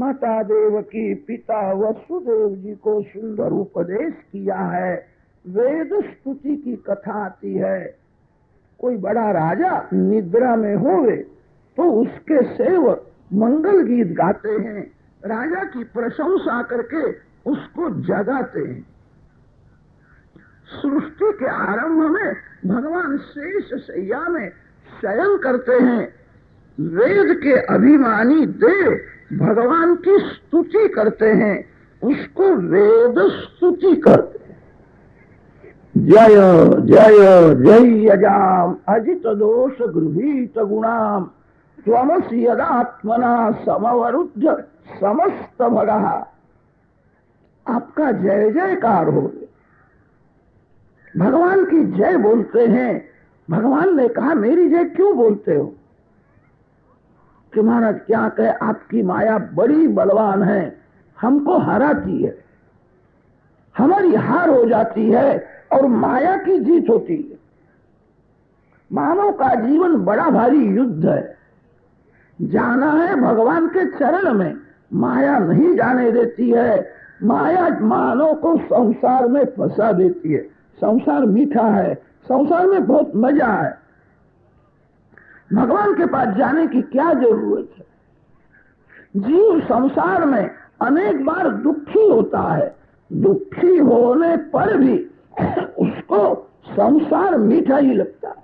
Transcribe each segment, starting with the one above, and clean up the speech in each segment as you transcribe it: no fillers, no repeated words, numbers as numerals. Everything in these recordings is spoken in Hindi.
माता देवकी पिता वसुदेव जी को सुंदर उपदेश किया है। वेद स्तुति की कथा आती है। कोई बड़ा राजा निद्रा में होवे तो उसके सेवक मंगल गीत गाते हैं, राजा की प्रशंसा करके उसको जगाते हैं। सृष्टि के आरंभ में भगवान शेष शैया में शयन करते हैं। वेद के अभिमानी देव भगवान की स्तुति करते हैं, उसको वेद स्तुति करते हैं। जय जय जय यजाम अजित दोष गृहीत गुणाम त्वमसि यदात्मना समवरुद्ध समस्त भगः। आपका जय जयकार हो। भगवान की जय बोलते हैं। भगवान ने कहा मेरी जय क्यों बोलते हो? कि महाराज क्या कहे, आपकी माया बड़ी बलवान है, हमको हराती है, हमारी हार हो जाती है और माया की जीत होती है। मानव का जीवन बड़ा भारी युद्ध है। जाना है भगवान के चरण में, माया नहीं जाने देती है। माया मानव को संसार में फंसा देती है। संसार मीठा है, संसार में बहुत मजा है, भगवान के पास जाने की क्या जरूरत है? जीव संसार में अनेक बार दुखी होता है, दुखी होने पर भी उसको संसार मीठा ही लगता है।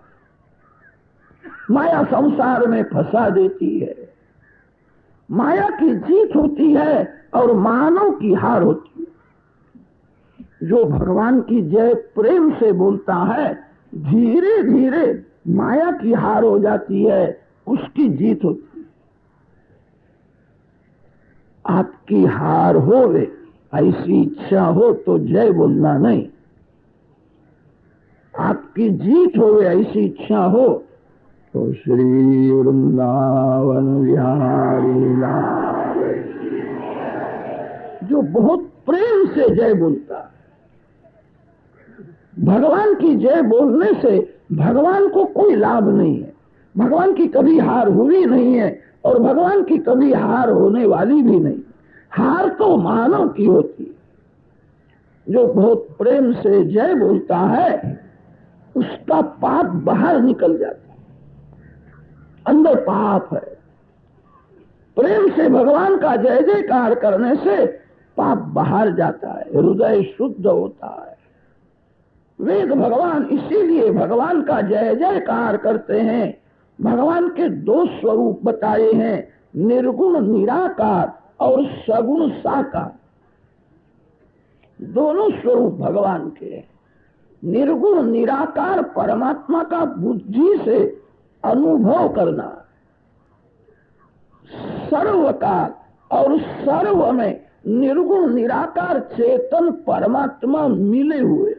माया संसार में फंसा देती है। माया की जीत होती है और मानव की हार होती है। जो भगवान की जय प्रेम से बोलता है, धीरे धीरे माया की हार हो जाती है, उसकी जीत होती है। आपकी हार होवे ऐसी इच्छा हो तो जय बोलना नहीं, आपकी जीत होवे ऐसी इच्छा हो तो श्री वृंदावन विहारी लाल। जो बहुत प्रेम से जय बोलता है, भगवान की जय बोलने से भगवान को कोई लाभ नहीं है। भगवान की कभी हार हुई नहीं है और भगवान की कभी हार होने वाली भी नहीं। हार तो मानव की होती है। जो बहुत प्रेम से जय बोलता है उसका पाप बाहर निकल जाता है। अंदर पाप है। प्रेम से भगवान का जय जयकार करने से पाप बाहर जाता है, हृदय शुद्ध होता है। वेद भगवान इसीलिए भगवान का जय जयकार करते हैं। भगवान के दो स्वरूप बताए हैं, निर्गुण निराकार और सगुण साकार। दोनों स्वरूप भगवान के हैं। निर्गुण निराकार परमात्मा का बुद्धि से अनुभव करना, सर्वकाल और सर्व में निर्गुण निराकार चेतन परमात्मा मिले हुए।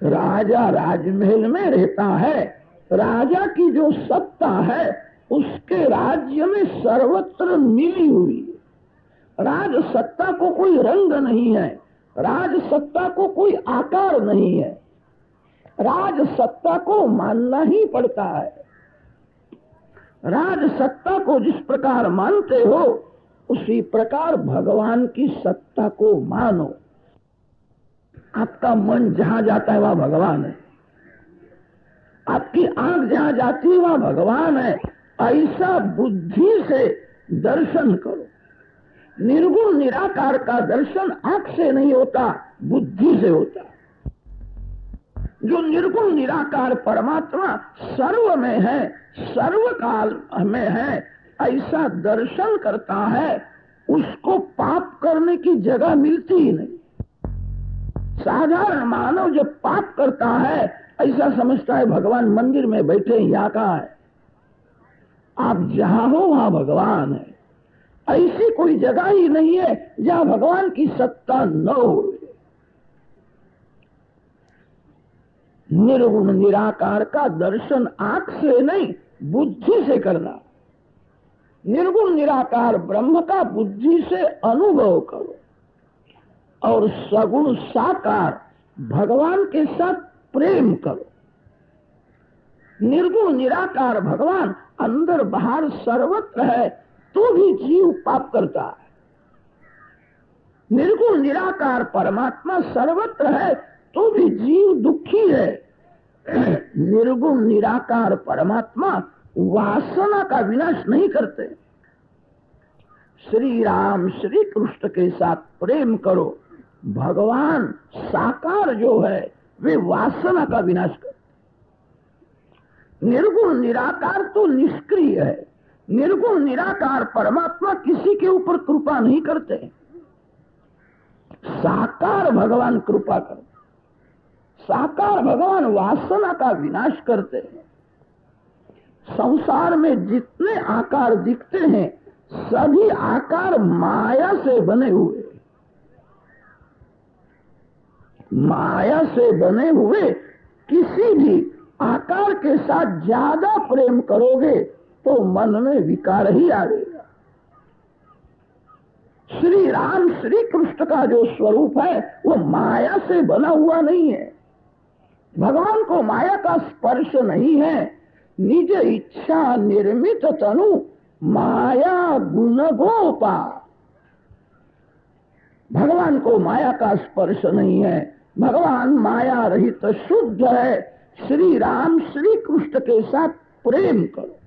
राजा राजमहल में रहता है, राजा की जो सत्ता है उसके राज्य में सर्वत्र मिली हुई है। राज सत्ता को कोई रंग नहीं है, राज सत्ता को कोई आकार नहीं है, राज सत्ता को मानना ही पड़ता है। राज सत्ता को जिस प्रकार मानते हो उसी प्रकार भगवान की सत्ता को मानो। आपका मन जहां जाता है वहां भगवान है, आपकी आंख जहां जाती है वहां भगवान है। ऐसा बुद्धि से दर्शन करो। निर्गुण निराकार का दर्शन आंख से नहीं होता, बुद्धि से होता। जो निर्गुण निराकार परमात्मा सर्व में है, सर्वकाल में है, ऐसा दर्शन करता है, उसको पाप करने की जगह मिलती ही नहीं। साधारण मानव जब पाप करता है ऐसा समझता है भगवान मंदिर में बैठे, यहाँ कहाँ है? आप जहां हो वहां भगवान है। ऐसी कोई जगह ही नहीं है जहां भगवान की सत्ता न हो। निर्गुण निराकार का दर्शन आंख से नहीं, बुद्धि से करना। निर्गुण निराकार ब्रह्म का बुद्धि से अनुभव करो और सगुण साकार भगवान के साथ प्रेम करो। निर्गुण निराकार भगवान अंदर बाहर सर्वत्र है तो भी जीव पाप करता है। निर्गुण निराकार परमात्मा सर्वत्र है तो भी जीव दुखी है। निर्गुण निराकार परमात्मा वासना का विनाश नहीं करते। श्री राम श्री कृष्ण के साथ प्रेम करो। भगवान साकार जो है वे वासना का विनाश करते। निर्गुण निराकार तो निष्क्रिय है। निर्गुण निराकार परमात्मा किसी के ऊपर कृपा नहीं करते। साकार भगवान कृपा करते। साकार भगवान वासना का विनाश करते हैं। संसार में जितने आकार दिखते हैं सभी आकार माया से बने हुए। माया से बने हुए किसी भी आकार के साथ ज्यादा प्रेम करोगे तो मन में विकार ही आएगा। श्री राम श्री कृष्ण का जो स्वरूप है वो माया से बना हुआ नहीं है। भगवान को माया का स्पर्श नहीं है। निज इच्छा निर्मित तनु माया गुण गोपा। भगवान को माया का स्पर्श नहीं है। भगवान माया रहित शुद्ध है। श्री राम श्री कृष्ण के साथ प्रेम करो।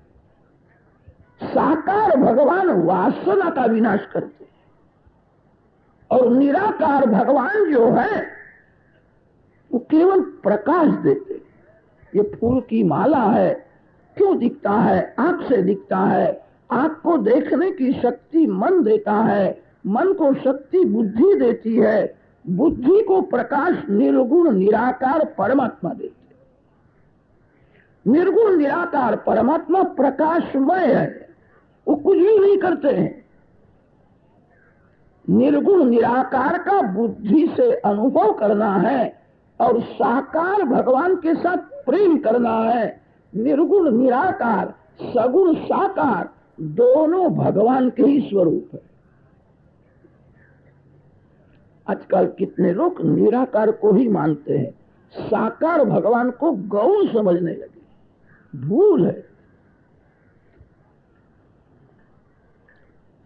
साकार भगवान वासना का विनाश करते हैं और निराकार भगवान जो है वो केवल प्रकाश देते। ये फूल की माला है, क्यों दिखता है? आंख से दिखता है। आंख को देखने की शक्ति मन देता है। मन को शक्ति बुद्धि देती है। बुद्धि को प्रकाश निर्गुण निराकार परमात्मा देते। निर्गुण निराकार परमात्मा प्रकाशमय है, वो कुछ भी नहीं करते हैं। निर्गुण निराकार का बुद्धि से अनुभव करना है और साकार भगवान के साथ प्रेम करना है। निर्गुण निराकार सगुण साकार दोनों भगवान के ही स्वरूप है। आजकल कितने लोग निराकार को ही मानते हैं, साकार भगवान को गौण समझने लगे। भूल है।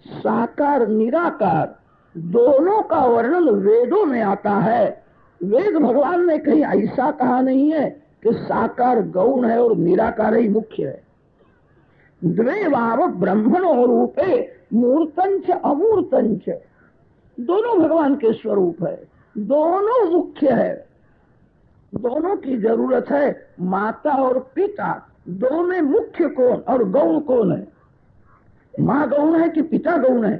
साकार निराकार दोनों का वर्णन वेदों में आता है। वेद भगवान ने कहीं ऐसा कहा नहीं है कि साकार गौण है और निराकार ही मुख्य है। द्वे वाव ब्रह्मणो रूपे मूर्तंच अमूर्तंच, दोनों भगवान के स्वरूप है। दोनों मुख्य है। दोनों की जरूरत है। माता और पिता दो में मुख्य कौन और गौण कौन है? माँ गौण है कि पिता गौण है?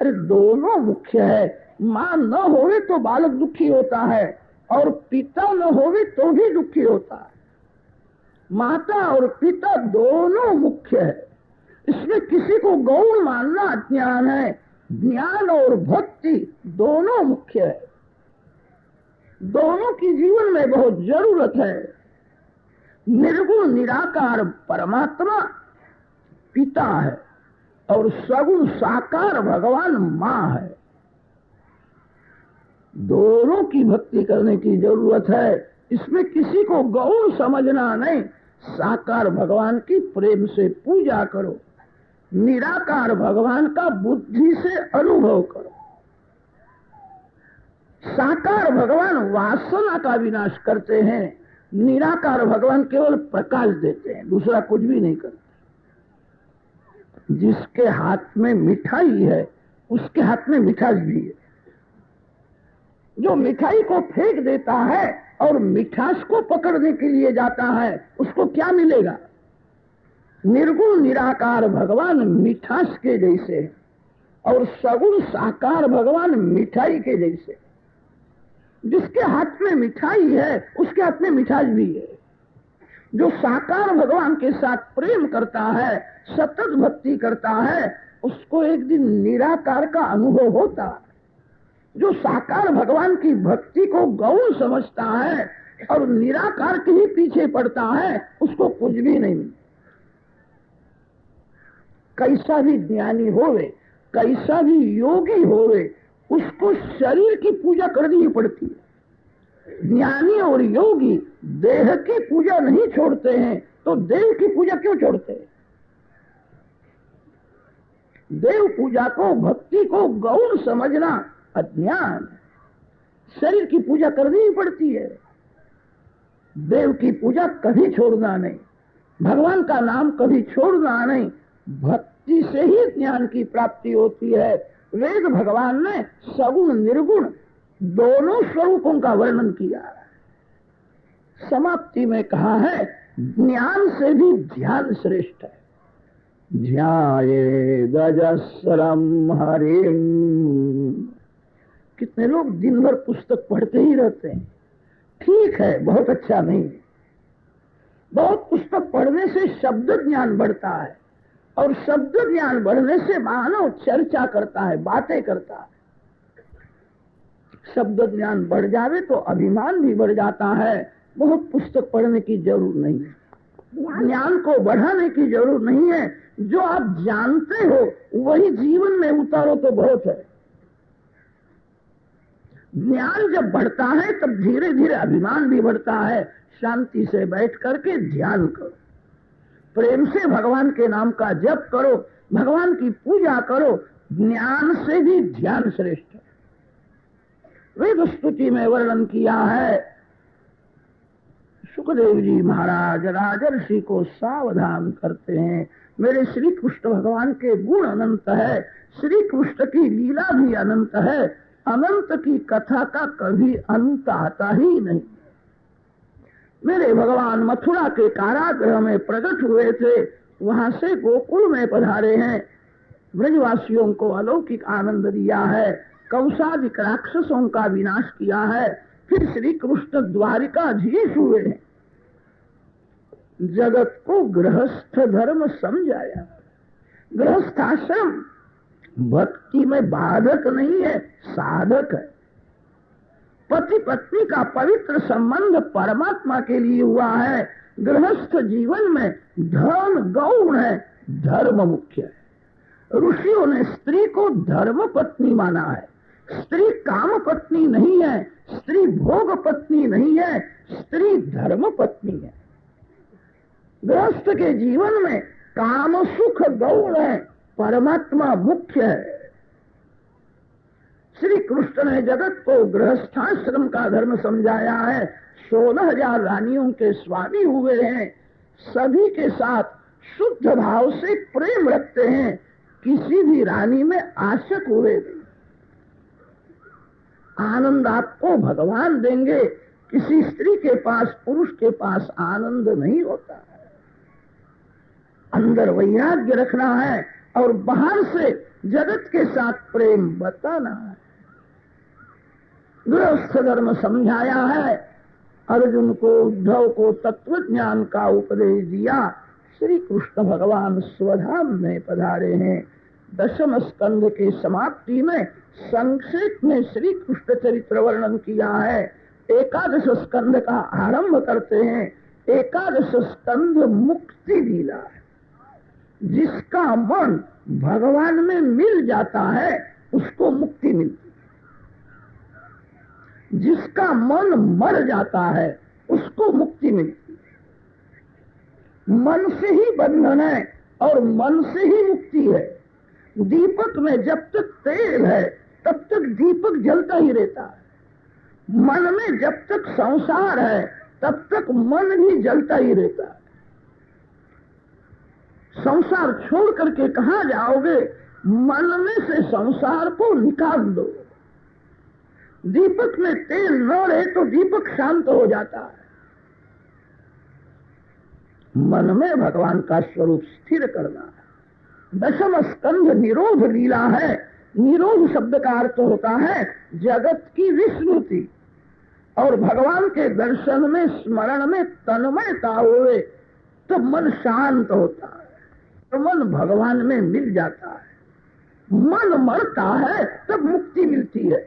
अरे दोनों मुख्य है। माँ न होवे तो बालक दुखी होता है और पिता न होवे तो भी दुखी होता है। माता और पिता दोनों मुख्य है। इसमें किसी को गौण मानना अज्ञान है। ज्ञान और भक्ति दोनों मुख्य है। दोनों की जीवन में बहुत जरूरत है। निर्गुण निराकार परमात्मा पिता है और सगुण साकार भगवान माँ है। दोनों की भक्ति करने की जरूरत है। इसमें किसी को गौण समझना नहीं। साकार भगवान की प्रेम से पूजा करो। निराकार भगवान का बुद्धि से अनुभव करो। साकार भगवान वासना का विनाश करते हैं। निराकार भगवान केवल प्रकाश देते हैं, दूसरा कुछ भी नहीं करते। जिसके हाथ में मिठाई है उसके हाथ में मिठास भी है। जो मिठाई को फेंक देता है और मिठास को पकड़ने के लिए जाता है उसको क्या मिलेगा? निर्गुण निराकार भगवान मिठास के जैसे और सगुण साकार भगवान मिठाई के जैसे। जिसके हाथ में मिठाई है उसके हाथ में मिठास भी है। जो साकार भगवान के साथ प्रेम करता है, सतत भक्ति करता है, उसको एक दिन निराकार का अनुभव होता है। जो साकार भगवान की भक्ति को गौण समझता है और निराकार के ही पीछे पड़ता है उसको कुछ भी नहीं मिलता। कैसा भी ज्ञानी होवे, कैसा भी योगी होवे, उसको शरीर की पूजा करनी ही पड़ती है। ज्ञानी और योगी देह की पूजा नहीं छोड़ते हैं तो देव की पूजा क्यों छोड़ते हैं? देव पूजा को, भक्ति को गौण समझना अज्ञान है। शरीर की पूजा करनी ही पड़ती है, देव की पूजा कभी छोड़ना नहीं, भगवान का नाम कभी छोड़ना नहीं। भक्ति से ही ज्ञान की प्राप्ति होती है। वेद भगवान ने सगुण निर्गुण दोनों स्वरूपों का वर्णन किया है। समाप्ति में कहा है ज्ञान से भी ध्यान श्रेष्ठ है। ध्यायेदजस्रम हरिम। कितने लोग दिन भर पुस्तक पढ़ते ही रहते हैं, ठीक है, बहुत अच्छा नहीं। बहुत पुस्तक पढ़ने से शब्द ज्ञान बढ़ता है और शब्द ज्ञान बढ़ने से मानव चर्चा करता है, बातें करता है। शब्द ज्ञान बढ़ जावे तो अभिमान भी बढ़ जाता है। बहुत पुस्तक पढ़ने की जरूरत नहीं है, ज्ञान को बढ़ाने की जरूरत नहीं है। जो आप जानते हो वही जीवन में उतारो तो बहुत है। ज्ञान जब बढ़ता है तब धीरे धीरे अभिमान भी बढ़ता है। शांति से बैठ करके ध्यान करो, प्रेम से भगवान के नाम का जप करो, भगवान की पूजा करो। ज्ञान से भी ध्यान श्रेष्ठ है। वेद स्तुति में वर्णन किया है, सुखदेव जी महाराज राजर्षि को सावधान करते हैं, मेरे श्री कृष्ण भगवान के गुण अनंत है, श्री कृष्ण की लीला भी अनंत है, अनंत की कथा का कभी अंत आता ही नहीं। मेरे भगवान मथुरा के कारागृह में प्रकट हुए थे, वहां से गोकुल में पधारे हैं, ब्रजवासियों को अलौकिक आनंद दिया है, कौशादिक राक्षसों का विनाश किया है। फिर श्री कृष्ण द्वारिकाधीश हुए हैं, जगत को गृहस्थ धर्म समझाया। गृहस्थाश्रम भक्ति में बाधक नहीं है, साधक है। पति पत्नी का पवित्र संबंध परमात्मा के लिए हुआ है। गृहस्थ जीवन में धन गौण है, धर्म मुख्य है। ऋषियों ने स्त्री को धर्म पत्नी माना है। स्त्री काम पत्नी नहीं है, स्त्री भोग पत्नी नहीं है, स्त्री धर्म पत्नी है। गृहस्थ के जीवन में काम सुख गौण है, परमात्मा मुख्य है। श्री कृष्ण ने जगत को गृहस्थाश्रम का धर्म समझाया है। 16,000 रानियों के स्वामी हुए हैं, सभी के साथ शुद्ध भाव से प्रेम रखते हैं, किसी भी रानी में आसक्त हुए नहीं। आनंद आपको भगवान देंगे, किसी स्त्री के पास पुरुष के पास आनंद नहीं होता है। अंदर वैराग्य रखना है और बाहर से जगत के साथ प्रेम बताना है। गृहस्थ धर्म समझाया है। अर्जुन को, उद्धव को तत्व ज्ञान का उपदेश दिया। श्री कृष्ण भगवान स्वधाम में पधारे हैं। दशम स्कंध की समाप्ति में संक्षेप में श्री कृष्ण चरित्र वर्णन किया है। एकादश स्कंध का आरंभ करते हैं। एकादश स्कंध मुक्ति लीला है। जिसका मन भगवान में मिल जाता है उसको मुक्ति मिलती है, जिसका मन मर जाता है उसको मुक्ति मिलती है। मन से ही बंधन है और मन से ही मुक्ति है। दीपक में जब तक तेल है तब तक दीपक जलता ही रहता है। मन में जब तक संसार है तब तक मन भी जलता ही रहता है। संसार छोड़ करके कहाँ जाओगे? मन में से संसार को निकाल दो। दीपक में तेल न रहे तो दीपक शांत हो जाता है। मन में भगवान का स्वरूप स्थिर करना है। दशम स्कंध निरोध लीला है। निरोध शब्द का अर्थ होता है जगत की विस्मृति, और भगवान के दर्शन में स्मरण में तन्मयता हुए तो मन शांत होता है, तो मन भगवान में मिल जाता है। मन मरता है तब मुक्ति मिलती है।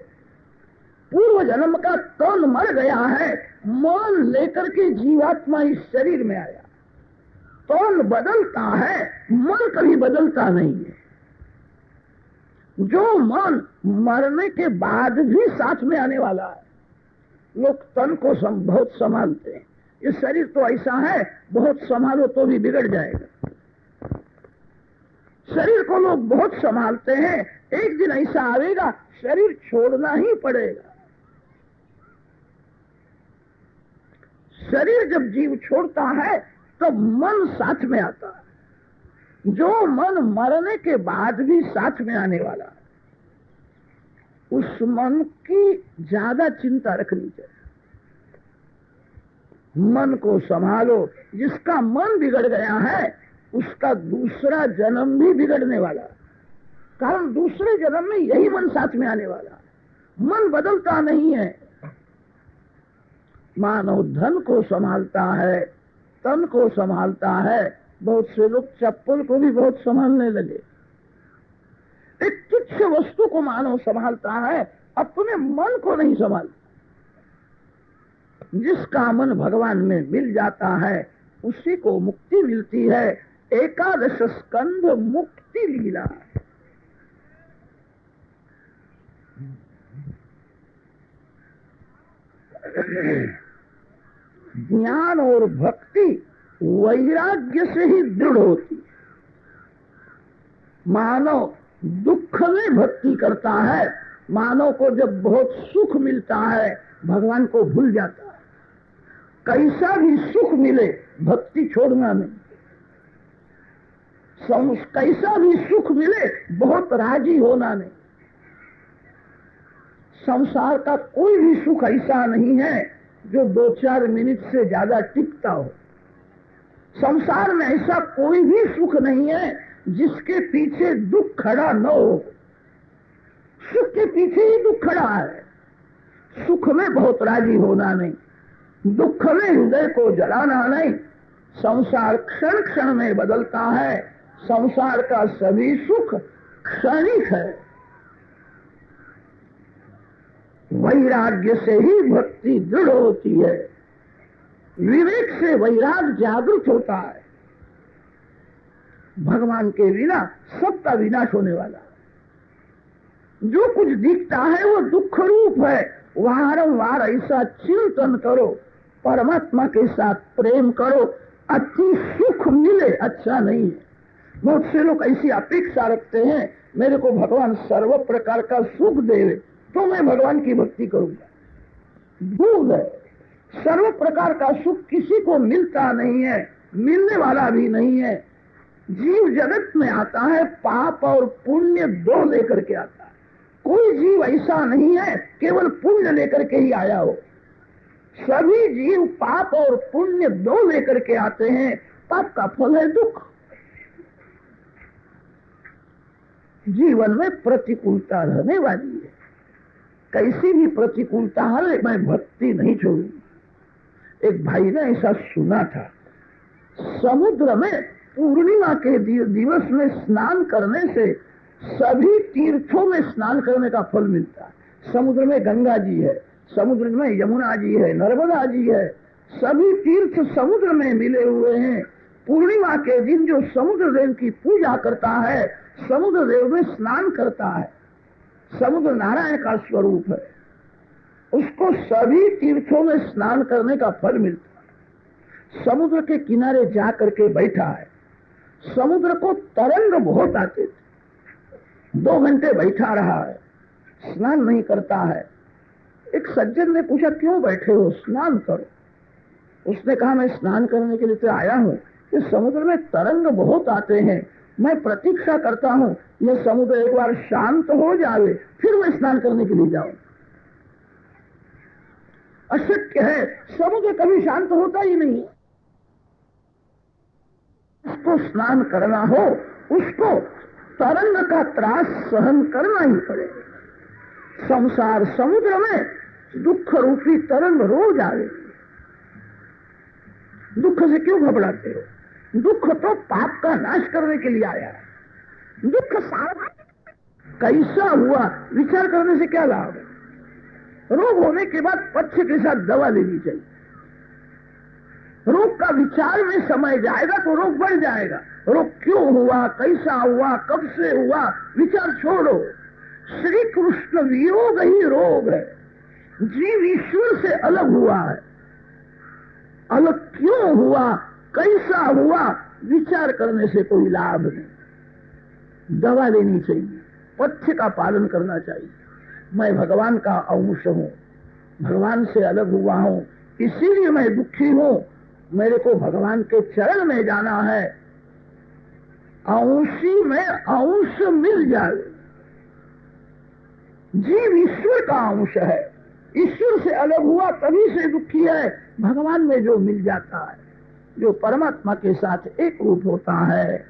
पूर्व जन्म का तन मर गया है, मन लेकर के जीवात्मा इस शरीर में आया। तन बदलता है, मन कभी बदलता नहीं है। जो मन मरने के बाद भी साथ में आने वाला है, लोग तन को बहुत संभालते हैं, ये शरीर तो ऐसा है बहुत संभालो तो भी बिगड़ जाएगा। शरीर को लोग बहुत संभालते हैं, एक दिन ऐसा आएगा शरीर छोड़ना ही पड़ेगा। शरीर जब जीव छोड़ता है तो मन साथ में आता है। जो मन मरने के बाद भी साथ में आने वाला है, उस मन की ज्यादा चिंता रखनी चाहिए। मन को संभालो। जिसका मन बिगड़ गया है उसका दूसरा जन्म भी बिगड़ने वाला है, कारण दूसरे जन्म में यही मन साथ में आने वाला है। मन बदलता नहीं है। मानव धन को संभालता है, तन को संभालता है। बहुत से लोग चप्पल को भी बहुत संभालने लगे। एक तुच्छ वस्तु को मानव संभालता है, अपने मन को नहीं संभालता। जिसका मन भगवान में मिल जाता है उसी को मुक्ति मिलती है। एकादश स्कंध मुक्ति लीला। ज्ञान और भक्ति वैराग्य से ही दृढ़ होती है। मानव दुख में भक्ति करता है। मानव को जब बहुत सुख मिलता है भगवान को भूल जाता है। कैसा भी सुख मिले भक्ति छोड़ना नहीं। कैसा भी सुख मिले बहुत राजी होना नहीं। संसार का कोई भी सुख ऐसा नहीं है जो 2-4 मिनट से ज्यादा टिकता हो। संसार में ऐसा कोई भी सुख नहीं है जिसके पीछे दुख खड़ा न हो। सुख के पीछे ही दुख खड़ा है। सुख में बहुत राजी होना नहीं, दुख में हृदय को जलाना नहीं। संसार क्षण क्षण में बदलता है। संसार का सभी सुख क्षणिक है। वैराग्य से ही भक्ति दृढ़ होती है। विवेक से वैराग जागृत होता है। भगवान के बिना सबका विनाश होने वाला। जो कुछ दिखता है वो दुख रूप है। वारंवार ऐसा चिंतन करो, परमात्मा के साथ प्रेम करो। अच्छी सुख मिले अच्छा नहीं है। बहुत से लोग ऐसी अपेक्षा रखते हैं मेरे को भगवान सर्व प्रकार का सुख देवे तो मैं भगवान की भक्ति करूंगा। भूल है। सर्व प्रकार का सुख किसी को मिलता नहीं है, मिलने वाला भी नहीं है। जीव जगत में आता है पाप और पुण्य दो लेकर के आता है। कोई जीव ऐसा नहीं है केवल पुण्य लेकर के ही आया हो। सभी जीव पाप और पुण्य दो लेकर के आते हैं। पाप का फल है दुख। जीवन में प्रतिकूलता रहने वाली है। कैसी भी प्रतिकूलता है मैं भक्ति नहीं छोड़ूंगी। एक भाई ने ऐसा सुना था, समुद्र में पूर्णिमा के दिवस में स्नान करने से सभी तीर्थों में स्नान करने का फल मिलता है। समुद्र में गंगा जी है, समुद्र में यमुना जी है, नर्मदा जी है। सभी तीर्थ समुद्र में मिले हुए हैं। पूर्णिमा के दिन जो समुद्र देव की पूजा करता है, समुद्र देव में स्नान करता है। समुद्र नारायण का स्वरूप है। उसको सभी तीर्थों में स्नान करने का फल मिलता है। समुद्र के किनारे जा करके बैठा है। समुद्र को तरंग बहुत आते थे। 2 घंटे बैठा रहा है, स्नान नहीं करता है। एक सज्जन ने पूछा क्यों बैठे हो, स्नान करो। उसने कहा मैं स्नान करने के लिए तो आया हूं कि समुद्र में तरंग बहुत आते हैं। मैं प्रतीक्षा करता हूं यह समुद्र एक बार शांत हो जाए फिर मैं स्नान करने के लिए जाऊं। अशक्य है, समुद्र कभी शांत होता ही नहीं। उसको स्नान करना हो उसको तरंग का त्रास सहन करना ही पड़ेगा। संसार समुद्र में दुख रूपी तरंग रोज आए। दुख से क्यों घबराते हो? दुख तो पाप का नाश करने के लिए आया है। दुख सारा कैसा हुआ विचार करने से क्या लाभ है? रोग होने के बाद पथ्य के साथ दवा लेनी चाहिए। रोग का विचार में समय जाएगा तो रोग बढ़ जाएगा। रोग क्यों हुआ, कैसा हुआ, कब से हुआ, विचार छोड़ो। श्री कृष्ण वियोग ही रोग है। जीव ईश्वर से अलग हुआ है। अलग क्यों हुआ, कैसा हुआ, विचार करने से कोई लाभ नहीं। दवा लेनी चाहिए, पथ्य का पालन करना चाहिए। मैं भगवान का अंश हूं, भगवान से अलग हुआ हूं, इसीलिए मैं दुखी हूं, मेरे को भगवान के चरण में जाना है। अंशी में अंश मिल जाए। जीव ईश्वर का अंश है, ईश्वर से अलग हुआ तभी से दुखी है। भगवान में जो मिल जाता है, जो परमात्मा के साथ एक रूप होता है,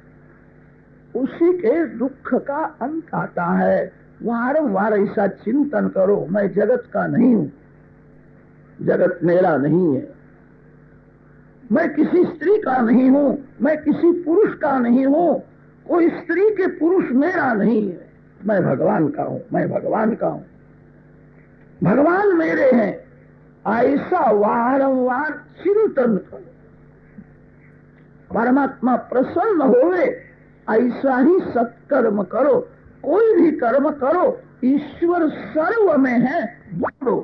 उसी के दुख का अंत आता है। वारंवार ऐसा चिंतन करो, मैं जगत का नहीं हूं, जगत मेरा नहीं है। मैं किसी स्त्री का नहीं हूं, मैं किसी पुरुष का नहीं हूं, कोई स्त्री के पुरुष मेरा नहीं है। मैं भगवान का हूं, मैं भगवान का हूं, भगवान मेरे हैं। ऐसा वारंवार चिंतन करो, परमात्मा प्रसन्न होवे, ऐसा ही सत्कर्म करो। कोई भी कर्म करो, ईश्वर सर्व में है, बोलो।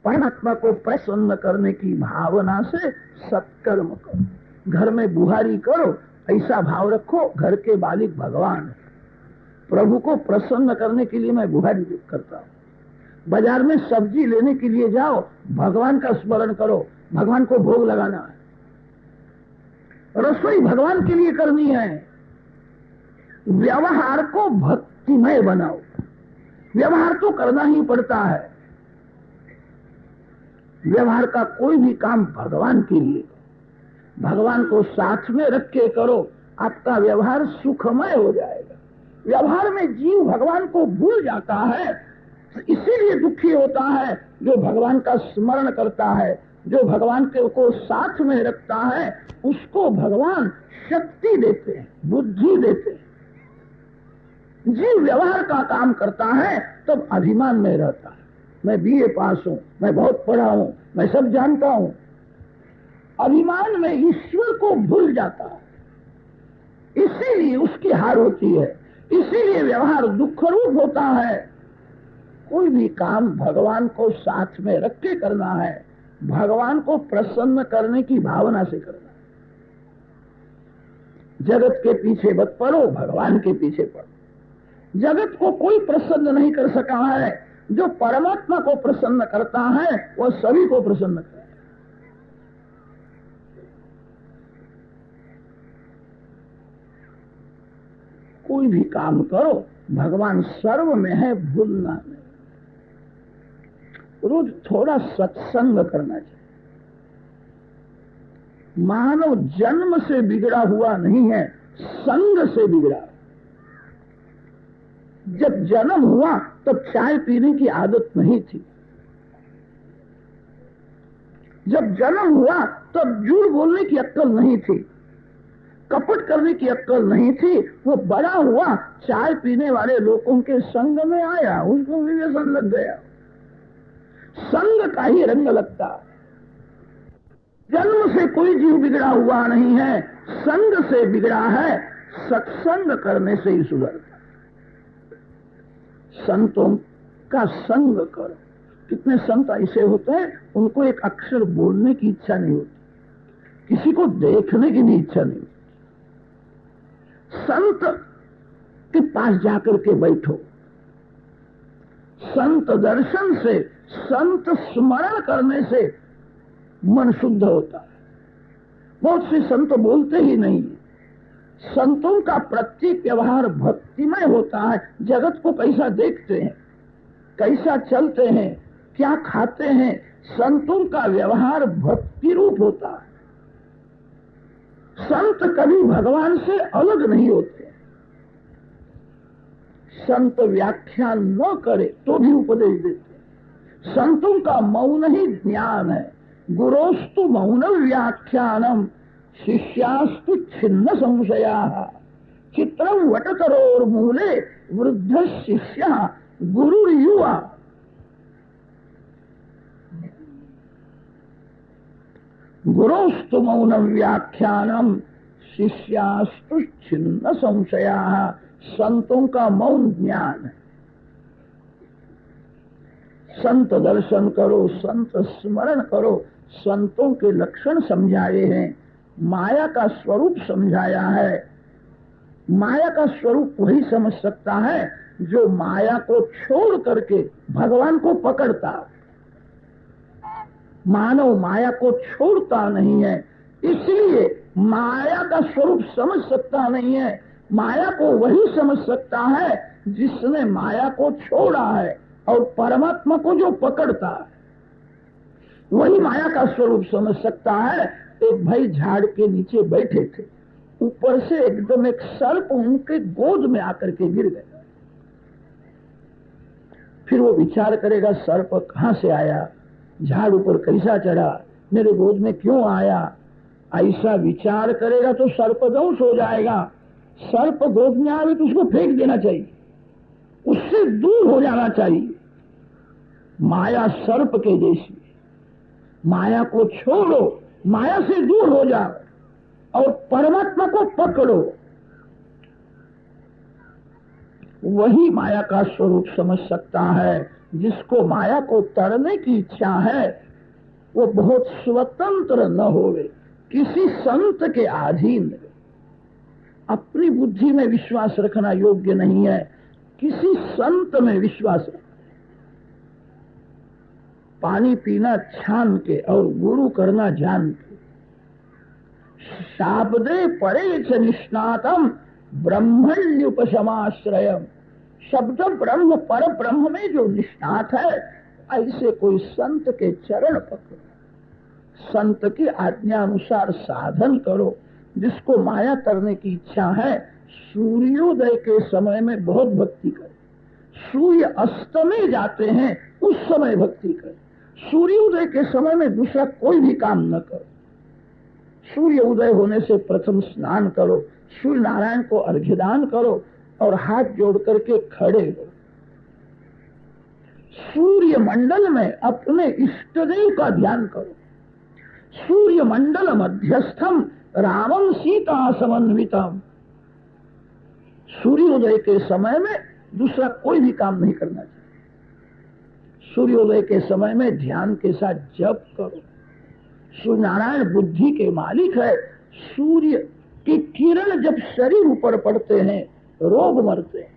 परमात्मा को प्रसन्न करने की भावना से सत्कर्म करो। घर में बुहारी करो, ऐसा भाव रखो, घर के मालिक भगवान है। प्रभु को प्रसन्न करने के लिए मैं बुहारी करता हूँ। बाजार में सब्जी लेने के लिए जाओ, भगवान का स्मरण करो, भगवान को भोग लगाना है। रसोई भगवान के लिए करनी है। व्यवहार को भक्तिमय बनाओ, व्यवहार तो करना ही पड़ता है। व्यवहार का कोई भी काम भगवान के लिए, भगवान को साथ में रख के करो, आपका व्यवहार सुखमय हो जाएगा। व्यवहार में जीव भगवान को भूल जाता है, इसीलिए दुखी होता है। जो भगवान का स्मरण करता है, जो भगवान को साथ में रखता है, उसको भगवान शक्ति देते हैं, बुद्धि देते हैं। जीव व्यवहार का काम करता है तब अभिमान में रहता है, मैं बीए पास हूं, मैं बहुत पढ़ा हूं, मैं सब जानता हूं। अभिमान में ईश्वर को भूल जाता है, इसीलिए उसकी हार होती है, इसीलिए व्यवहार दुख रूप होता है। कोई भी काम भगवान को साथ में रख के करना है, भगवान को प्रसन्न करने की भावना से करना है। जगत के पीछे मत पड़ो, भगवान के पीछे पड़ो। जगत को कोई प्रसन्न नहीं कर सका है, जो परमात्मा को प्रसन्न करता है वह सभी को प्रसन्न करता है। कोई भी काम करो, भगवान सर्व में है, भूलना नहीं। रोज थोड़ा सत्संग करना चाहिए। मानव जन्म से बिगड़ा हुआ नहीं है, संग से बिगड़ा। जब जन्म हुआ तब चाय पीने की आदत नहीं थी, जब जन्म हुआ तब झूठ बोलने की अक्ल नहीं थी, कपट करने की अक्ल नहीं थी। वो बड़ा हुआ, चाय पीने वाले लोगों के संग में आया, उसको भी व्यसन लग गया। संग का ही रंग लगता है। जन्म से कोई जीव बिगड़ा हुआ नहीं है, संग से बिगड़ा है। सत्संग करने से ही सुधरता। संतों का संग करो। कितने संत ऐसे होते हैं, उनको एक अक्षर बोलने की इच्छा नहीं होती, किसी को देखने की भी इच्छा नहीं होती। संत के पास जाकर के बैठो, संत दर्शन से, संत स्मरण करने से मन शुद्ध होता है। बहुत से संत बोलते ही नहीं, संतों का प्रत्येक व्यवहार भक्तिमय होता है। जगत को कैसा देखते हैं, कैसा चलते हैं, क्या खाते हैं, संतों का व्यवहार भक्ति रूप होता है। संत कभी भगवान से अलग नहीं होते। संत व्याख्यान न करे तो भी उपदेश देते। संतों का मौन ही ज्ञान है। गुरोस्तु मौन व्याख्यानम शिष्यास्तु छिन्न संशया। चित्रम वटतरोर्मूले वृद्ध शिष्य गुरु युवा। गुरोस्तु मौन व्याख्यानम शिष्यास्तु छिन्न संशया। संतों का मौन ज्ञान है। संत दर्शन करो, संत स्मरण करो। संतों के लक्षण समझाए हैं, माया का स्वरूप समझाया है। माया का स्वरूप वही समझ सकता है जो माया को छोड़ करके भगवान को पकड़ता। मानव माया को छोड़ता नहीं है, इसलिए माया का स्वरूप समझ सकता नहीं है। माया को वही समझ सकता है जिसने माया को छोड़ा है, और परमात्मा को जो पकड़ता है वही माया का स्वरूप समझ सकता है। एक भाई झाड़ के नीचे बैठे थे, ऊपर से एकदम एक सर्प उनके गोद में आकर के गिर गया। फिर वो विचार करेगा सर्प कहां से आया, झाड़ ऊपर कैसा चढ़ा, मेरे गोद में क्यों आया। ऐसा विचार करेगा तो सर्पदंश हो जाएगा। सर्प गोद में आवे तो उसको फेंक देना चाहिए, उससे दूर हो जाना चाहिए। माया सर्प के जैसी, माया को छोड़ो, माया से दूर हो जाओ और परमात्मा को पकड़ो। वही माया का स्वरूप समझ सकता है। जिसको माया को तड़ने की इच्छा है वो बहुत स्वतंत्र न होवे, किसी संत के अधीन। अपनी बुद्धि में विश्वास रखना योग्य नहीं है, किसी संत में विश्वास रखना। पानी पीना छान के और गुरु करना जान के। शाब्दे परे च निष्णातम ब्रह्मण्युपशमाश्रयम। शब्द ब्रह्म, पर ब्रह्म में जो निष्णात है, ऐसे कोई संत के चरण पकड़ो, संत की आज्ञा अनुसार साधन करो। जिसको माया करने की इच्छा है, सूर्योदय के समय में बहुत भक्ति करे। सूर्य अस्त में जाते हैं उस समय भक्ति करे। सूर्योदय के समय में दूसरा कोई भी काम न करो। सूर्य उदय होने से प्रथम स्नान करो, सूर्य नारायण को अर्घ्यदान करो और हाथ जोड़ करके खड़े हो। सूर्य मंडल में अपने इष्टदेव का ध्यान करो। सूर्य मंडल मध्यस्थम रामम सीता समन्वितम। सूर्योदय के समय में दूसरा कोई भी काम नहीं करना चाहिए। सूर्योदय के समय में ध्यान के साथ जप करो। सूर्य नारायण बुद्धि के मालिक है। सूर्य की किरण जब शरीर ऊपर पड़ते हैं रोग मरते हैं।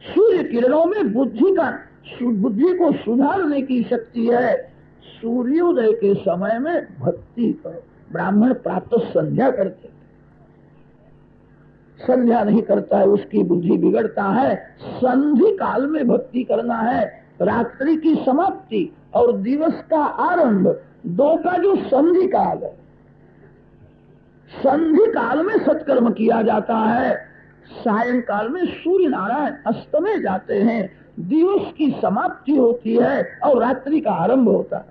सूर्य किरणों में बुद्धि को सुधारने की शक्ति है। सूर्योदय के समय में भक्ति करो। ब्राह्मण प्रातः संध्या करते थे, संध्या नहीं करता है उसकी बुद्धि बिगड़ता है। संधि काल में भक्ति करना है। रात्रि की समाप्ति और दिवस का आरंभ, दो का जो संधि काल है, संधि काल में सत्कर्म किया जाता है। सायंकाल में सूर्य नारायण अस्त में जाते हैं, दिवस की समाप्ति होती है और रात्रि का आरंभ होता है।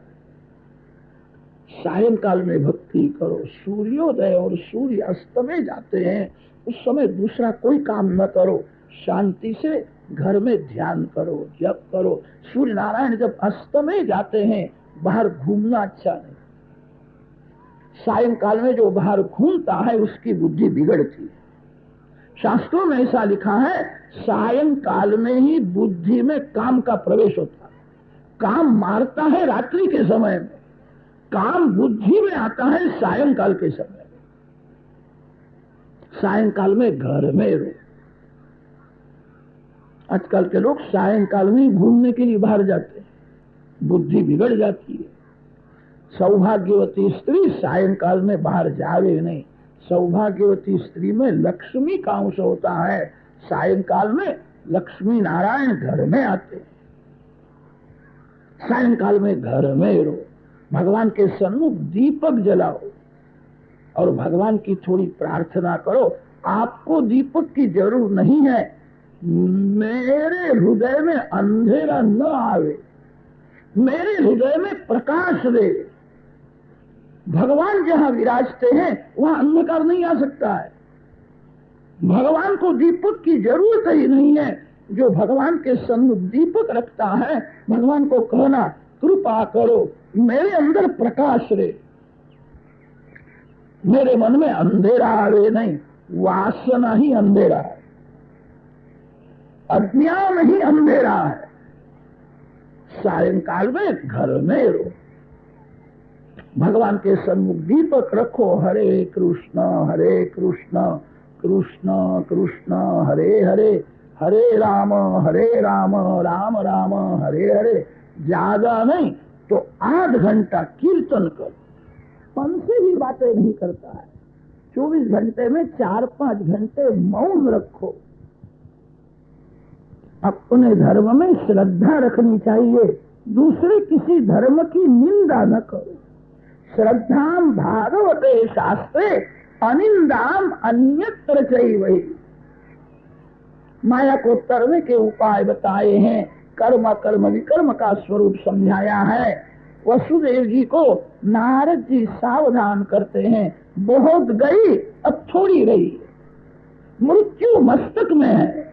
सायंकाल में भक्ति करो। सूर्योदय और सूर्य अस्त में जाते हैं, उस समय दूसरा कोई काम न करो। शांति से घर में ध्यान करो, जप करो। सूर्य नारायण जब अस्त में जाते हैं, बाहर घूमना अच्छा नहीं। सायंकाल में जो बाहर घूमता है उसकी बुद्धि बिगड़ती है। शास्त्रों में ऐसा लिखा है, सायंकाल में ही बुद्धि में काम का प्रवेश होता है। काम मारता है रात्रि के समय में, काम बुद्धि में आता है सायंकाल के समय में। सायंकाल में घर में रहो। आजकल के लोग सायंकाल में घूमने के लिए बाहर जाते हैं, बुद्धि बिगड़ जाती है। सौभाग्यवती स्त्री सायंकाल में बाहर जावे नहीं। सौभाग्यवती स्त्री में लक्ष्मी का अंश होता है। सायंकाल में लक्ष्मी नारायण घर में आते हैं। सायंकाल में घर में रहो, भगवान के सन्मुख दीपक जलाओ और भगवान की थोड़ी प्रार्थना करो। आपको दीपक की जरूर नहीं है। मेरे हृदय में अंधेरा न आवे, मेरे हृदय में प्रकाश दे। भगवान जहां विराजते हैं वहां अंधकार नहीं आ सकता है। भगवान को दीपक की जरूरत ही नहीं है। जो भगवान के सन्मुख दीपक रखता है, भगवान को कहना, कृपा करो मेरे अंदर प्रकाश रे, मेरे मन में अंधेरा आवे नहीं। वासना ही अंधेरा है, अज्ञान ही अंधेरा है। सायंकाल में घर में रहो, भगवान के सन्मुख दीपक रखो, हरे कृष्ण कृष्ण कृष्ण हरे हरे, हरे राम राम राम हरे हरे। ज्यादा नहीं तो 8 घंटा कीर्तन करो। मन से भी बातें नहीं करता है, 24 घंटे में 4-5 घंटे मौन रखो। अपने धर्म में श्रद्धा रखनी चाहिए, दूसरे किसी धर्म की निंदा न करो। श्रद्धाम भागवते शास्त्रे अनिंदाम अन्यत्र चैव। माया को तरने के उपाय बताए हैं, कर्म कर्म विकर्म का स्वरूप समझाया है। वसुदेव जी को नारद जी सावधान करते हैं, बहुत गई अब थोड़ी रही, मृत्यु मस्तक में है।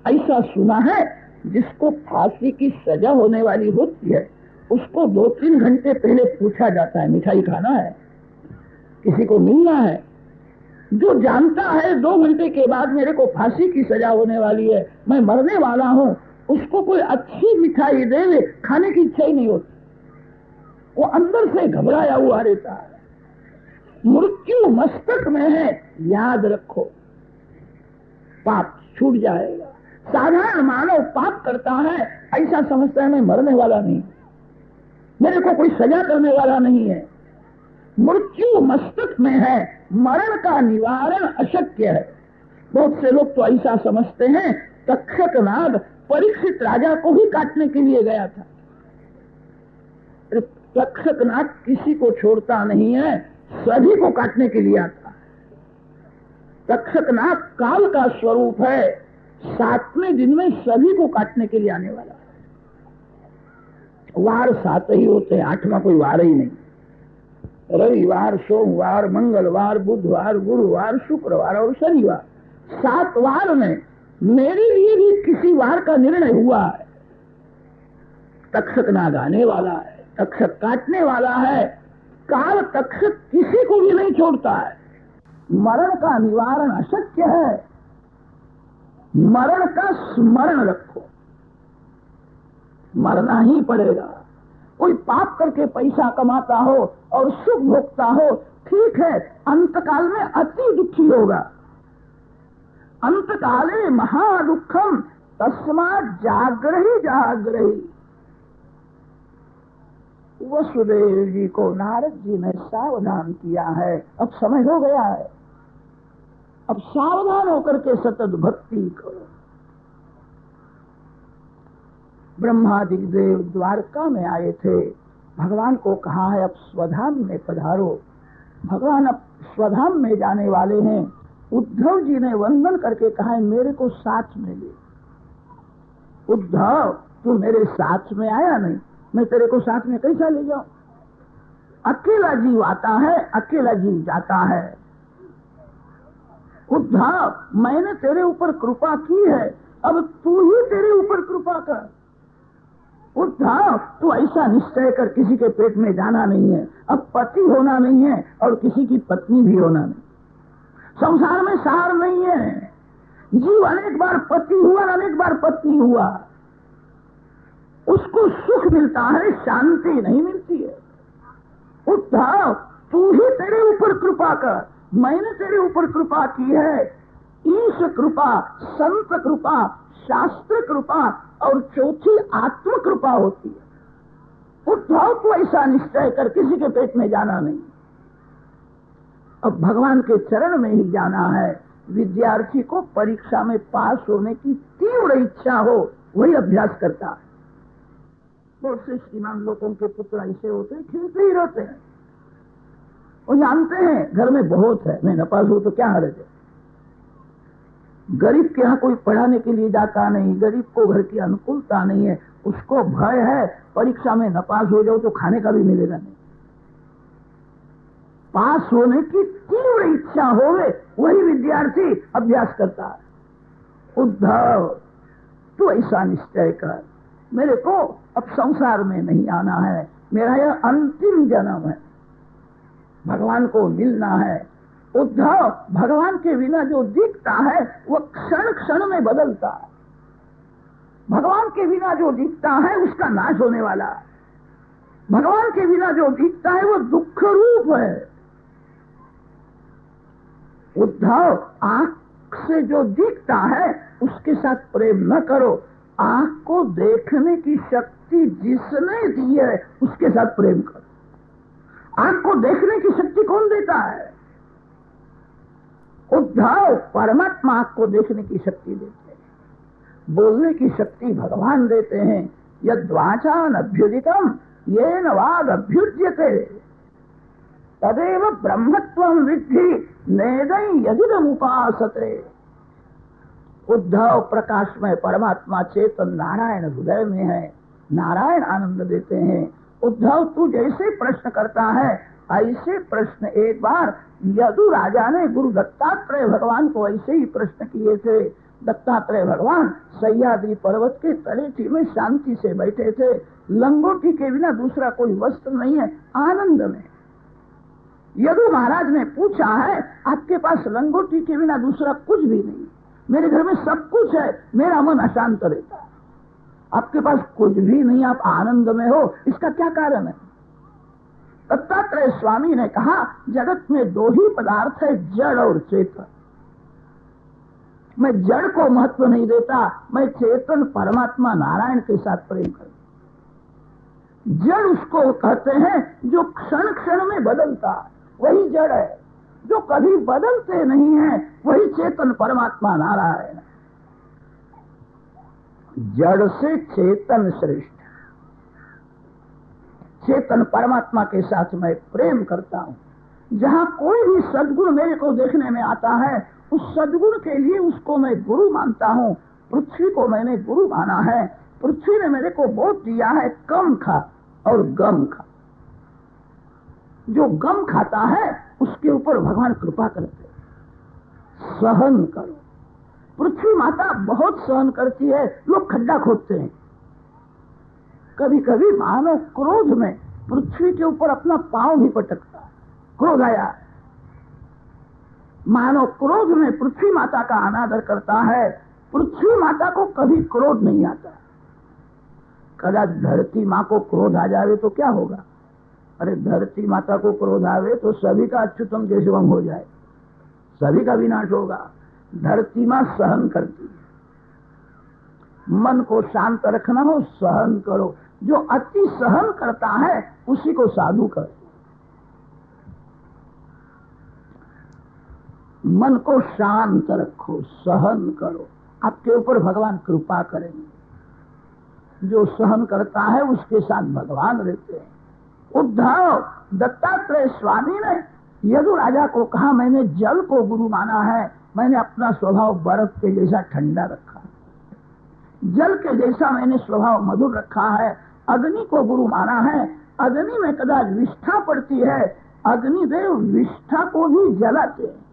ऐसा सुना है जिसको फांसी की सजा होने वाली होती है उसको 2-3 घंटे पहले पूछा जाता है मिठाई खाना है, किसी को मिलना है। जो जानता है 2 घंटे के बाद मेरे को फांसी की सजा होने वाली है, मैं मरने वाला हूं, उसको कोई अच्छी मिठाई दे खाने की इच्छा ही नहीं होती, वो अंदर से घबराया हुआ रहता है। मृत्यु मस्तक में है, याद रखो, पाप छूट जाएगा। साधारण मानव पाप करता है, ऐसा समझता है मैं मरने वाला नहीं, मेरे को कोई सजा करने वाला नहीं है। मृत्यु मस्तक में है, मरण का निवारण अशक्य है। बहुत से लोग तो ऐसा समझते हैं तक्षक नाग परीक्षित राजा को ही काटने के लिए गया था। तक्षक नाग किसी को छोड़ता नहीं है, सभी को काटने के लिए आता है। तक्षक नाग काल का स्वरूप है, 7वें दिन में सभी को काटने के लिए आने वाला है। वार 7 ही होते हैं, 8वां कोई वार ही नहीं। रविवार, सोमवार, मंगलवार, बुधवार, गुरुवार, शुक्रवार और शनिवार, 7 वार में मेरे लिए भी किसी वार का निर्णय हुआ है। तक्षक नाग आने वाला है, तक्षक काटने वाला है। काल तक्षक किसी को भी नहीं छोड़ता है। मरण का निवारण अशक्य है, मरण का स्मरण रखो, मरना ही पड़ेगा। कोई पाप करके पैसा कमाता हो और सुख भोगता हो, ठीक है, अंतकाल में अति दुखी होगा। अंतकाले महादुखम तस्मात् जागृहि जागृहि। वसुदेव जी को नारद जी ने सावधान किया है, अब समय हो गया है, अब सावधान होकर के सतत भक्ति करो। ब्रह्मादि देव द्वारका में आए थे, भगवान को कहा है अब स्वधाम में पधारो। भगवान अब स्वधाम में जाने वाले हैं। उद्धव जी ने वंदन करके कहा है मेरे को साथ में ले। उद्धव तू मेरे साथ में आया नहीं, मैं तेरे को साथ में कैसा ले जाऊं? अकेला जीव आता है, अकेला जीव जाता है। उद्धव मैंने तेरे ऊपर कृपा की है, अब तू ही तेरे ऊपर कृपा कर। उद्धव तू ऐसा निश्चय कर, किसी के पेट में जाना नहीं है, अब पति होना नहीं है और किसी की पत्नी भी होना नहीं। संसार में सार नहीं है, जीव अनेक बार पति हुआ, अनेक बार पत्नी हुआ, उसको सुख मिलता है, शांति नहीं मिलती है। उद्धव तू ही तेरे ऊपर कृपा कर, मैंने तेरे ऊपर कृपा की है। ईश कृपा, संत कृपा, शास्त्र कृपा और चौथी आत्म कृपा होती है। उद्धव को ऐसा निश्चय कर, किसी के पेट में जाना नहीं, अब भगवान के चरण में ही जाना है। विद्यार्थी को परीक्षा में पास होने की तीव्र इच्छा हो, वही अभ्यास करता है। बहुत से श्रीमान लोगों के पुत्र ऐसे होते हैं, खेलते ही रहते हैं, वो जानते हैं घर में बहुत है, मैं नपास हूं तो क्या हर्ज है। गरीब के यहाँ कोई पढ़ाने के लिए जाता नहीं, गरीब को घर की अनुकूलता नहीं है, उसको भय है परीक्षा में नपास हो जाओ तो खाने का भी मिलेगा नहीं। पास होने की तीव्र इच्छा होवे, वही विद्यार्थी अभ्यास करता है। उद्धव तू ऐसा निश्चय कर, मेरे को अब संसार में नहीं आना है, मेरा यह अंतिम जन्म है, भगवान को मिलना है। उद्धव भगवान के बिना जो दिखता है वो क्षण क्षण में बदलता है। भगवान के बिना जो दिखता है उसका नाश होने वाला है। भगवान के बिना जो दिखता है वो दुख रूप है। उद्धव, आंख से जो दिखता है उसके साथ प्रेम न करो। आंख को देखने की शक्ति जिसने दी है उसके साथ प्रेम करो। आंख को देखने की शक्ति कौन देता है? उद्धव, परमात्मा आंख को देखने की शक्ति देते हैं। बोलने की शक्ति भगवान देते हैं। यद वाचान अभ्युदितम येन वाग अभ्युज्यते तदेव ब्रह्मत्वं विद्धि नेदं यदिदम् उपासते। उद्धव, प्रकाश में परमात्मा चेतन नारायण हृदय में है। नारायण आनंद देते हैं। उद्धव, तू जैसे प्रश्न करता है ऐसे प्रश्न एक बार यदु राजा ने गुरु दत्तात्रेय भगवान को ऐसे ही प्रश्न किए थे। दत्तात्रेय भगवान सह्याद्री पर्वत के तलेटी में शांति से बैठे थे। लंगोटी के बिना दूसरा कोई वस्त्र नहीं है, आनंद में। यदु महाराज ने पूछा है, आपके पास लंगोटी के बिना दूसरा कुछ भी नहीं, मेरे घर में सब कुछ है, मेरा मन अशांत रहता है। आपके पास कुछ भी नहीं, आप आनंद में हो, इसका क्या कारण है? दत्तात्रेय स्वामी ने कहा, जगत में दो ही पदार्थ है, जड़ और चेतन। मैं जड़ को महत्व नहीं देता, मैं चेतन परमात्मा नारायण के साथ प्रेम करता। जड़ उसको कहते हैं जो क्षण क्षण में बदलता है, वही जड़ है। जो कभी बदलते नहीं है वही चेतन परमात्मा नारायण। जड़ से चेतन श्रेष्ठ। चेतन परमात्मा के साथ मैं प्रेम करता हूं। जहां कोई भी सद्गुण मेरे को देखने में आता है, उस सद्गुण के लिए उसको मैं गुरु मानता हूं। पृथ्वी को मैंने गुरु माना है। पृथ्वी ने मेरे को बोध दिया है, कम खा और गम खा। जो गम खाता है उसके ऊपर भगवान कृपा करते, सहन करो। पृथ्वी माता बहुत सहन करती है, लोग खड्डा खोदते हैं। कभी कभी मानव क्रोध में पृथ्वी के ऊपर अपना पांव भी पटकता है। क्रोध आया, मानव क्रोध में पृथ्वी माता का अनादर करता है। पृथ्वी माता को कभी क्रोध नहीं आता। कदाच धरती माँ को क्रोध आ जावे तो क्या होगा? अरे धरती माता को क्रोध आवे तो सभी का अच्युतम केशवम हो जाए, सभी का विनाश होगा। धरती माँ सहन करती है। मन को शांत रखना हो, सहन करो। जो अति सहन करता है उसी को साधु कर। मन को शांत रखो, सहन करो, आपके ऊपर भगवान कृपा करेंगे। जो सहन करता है उसके साथ भगवान रहते हैं। उद्धव, दत्तात्रेय स्वामी ने यदु राजा को कहा, मैंने जल को गुरु माना है, मैंने अपना स्वभाव बर्फ के जैसा ठंडा रखा, जल के जैसा मैंने स्वभाव मधुर रखा है। अग्नि को गुरु माना है, अग्नि में कदाच विष्ठा पड़ती है, अग्निदेव विष्ठा को भी जलाते हैं।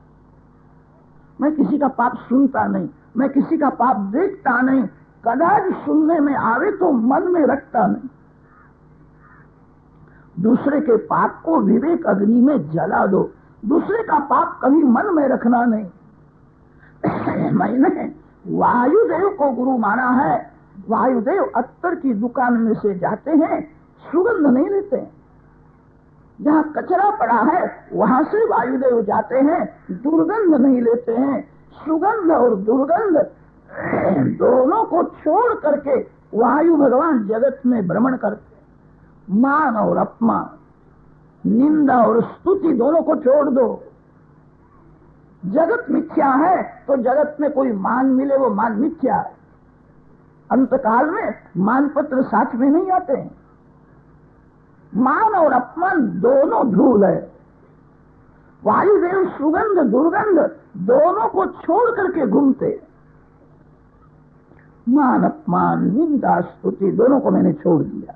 मैं किसी का पाप सुनता नहीं, मैं किसी का पाप देखता नहीं, कदाच सुनने में आवे तो मन में रखता नहीं। दूसरे के पाप को विवेक अग्नि में जला दो। दूसरे का पाप कभी मन में रखना नहीं। मैंने वायुदेव को गुरु माना है। वायुदेव अत्तर की दुकान में से जाते हैं, सुगंध नहीं लेते। जहाँ कचरा पड़ा है वहां से वायुदेव जाते हैं, दुर्गंध नहीं लेते हैं। सुगंध और दुर्गंध दोनों को छोड़ करके वायु भगवान जगत में भ्रमण करते। मान और अपमान, निंदा और स्तुति दोनों को छोड़ दो। जगत मिथ्या है तो जगत में कोई मान मिले वो मान मिथ्या है। अंतकाल में मान पत्र साथ में नहीं आते हैं। मान और अपमान दोनों धूल है। वायुदेव सुगंध दुर्गंध दोनों को छोड़ करके घूमते। मान अपमान निंदा स्तुति दोनों को मैंने छोड़ दिया।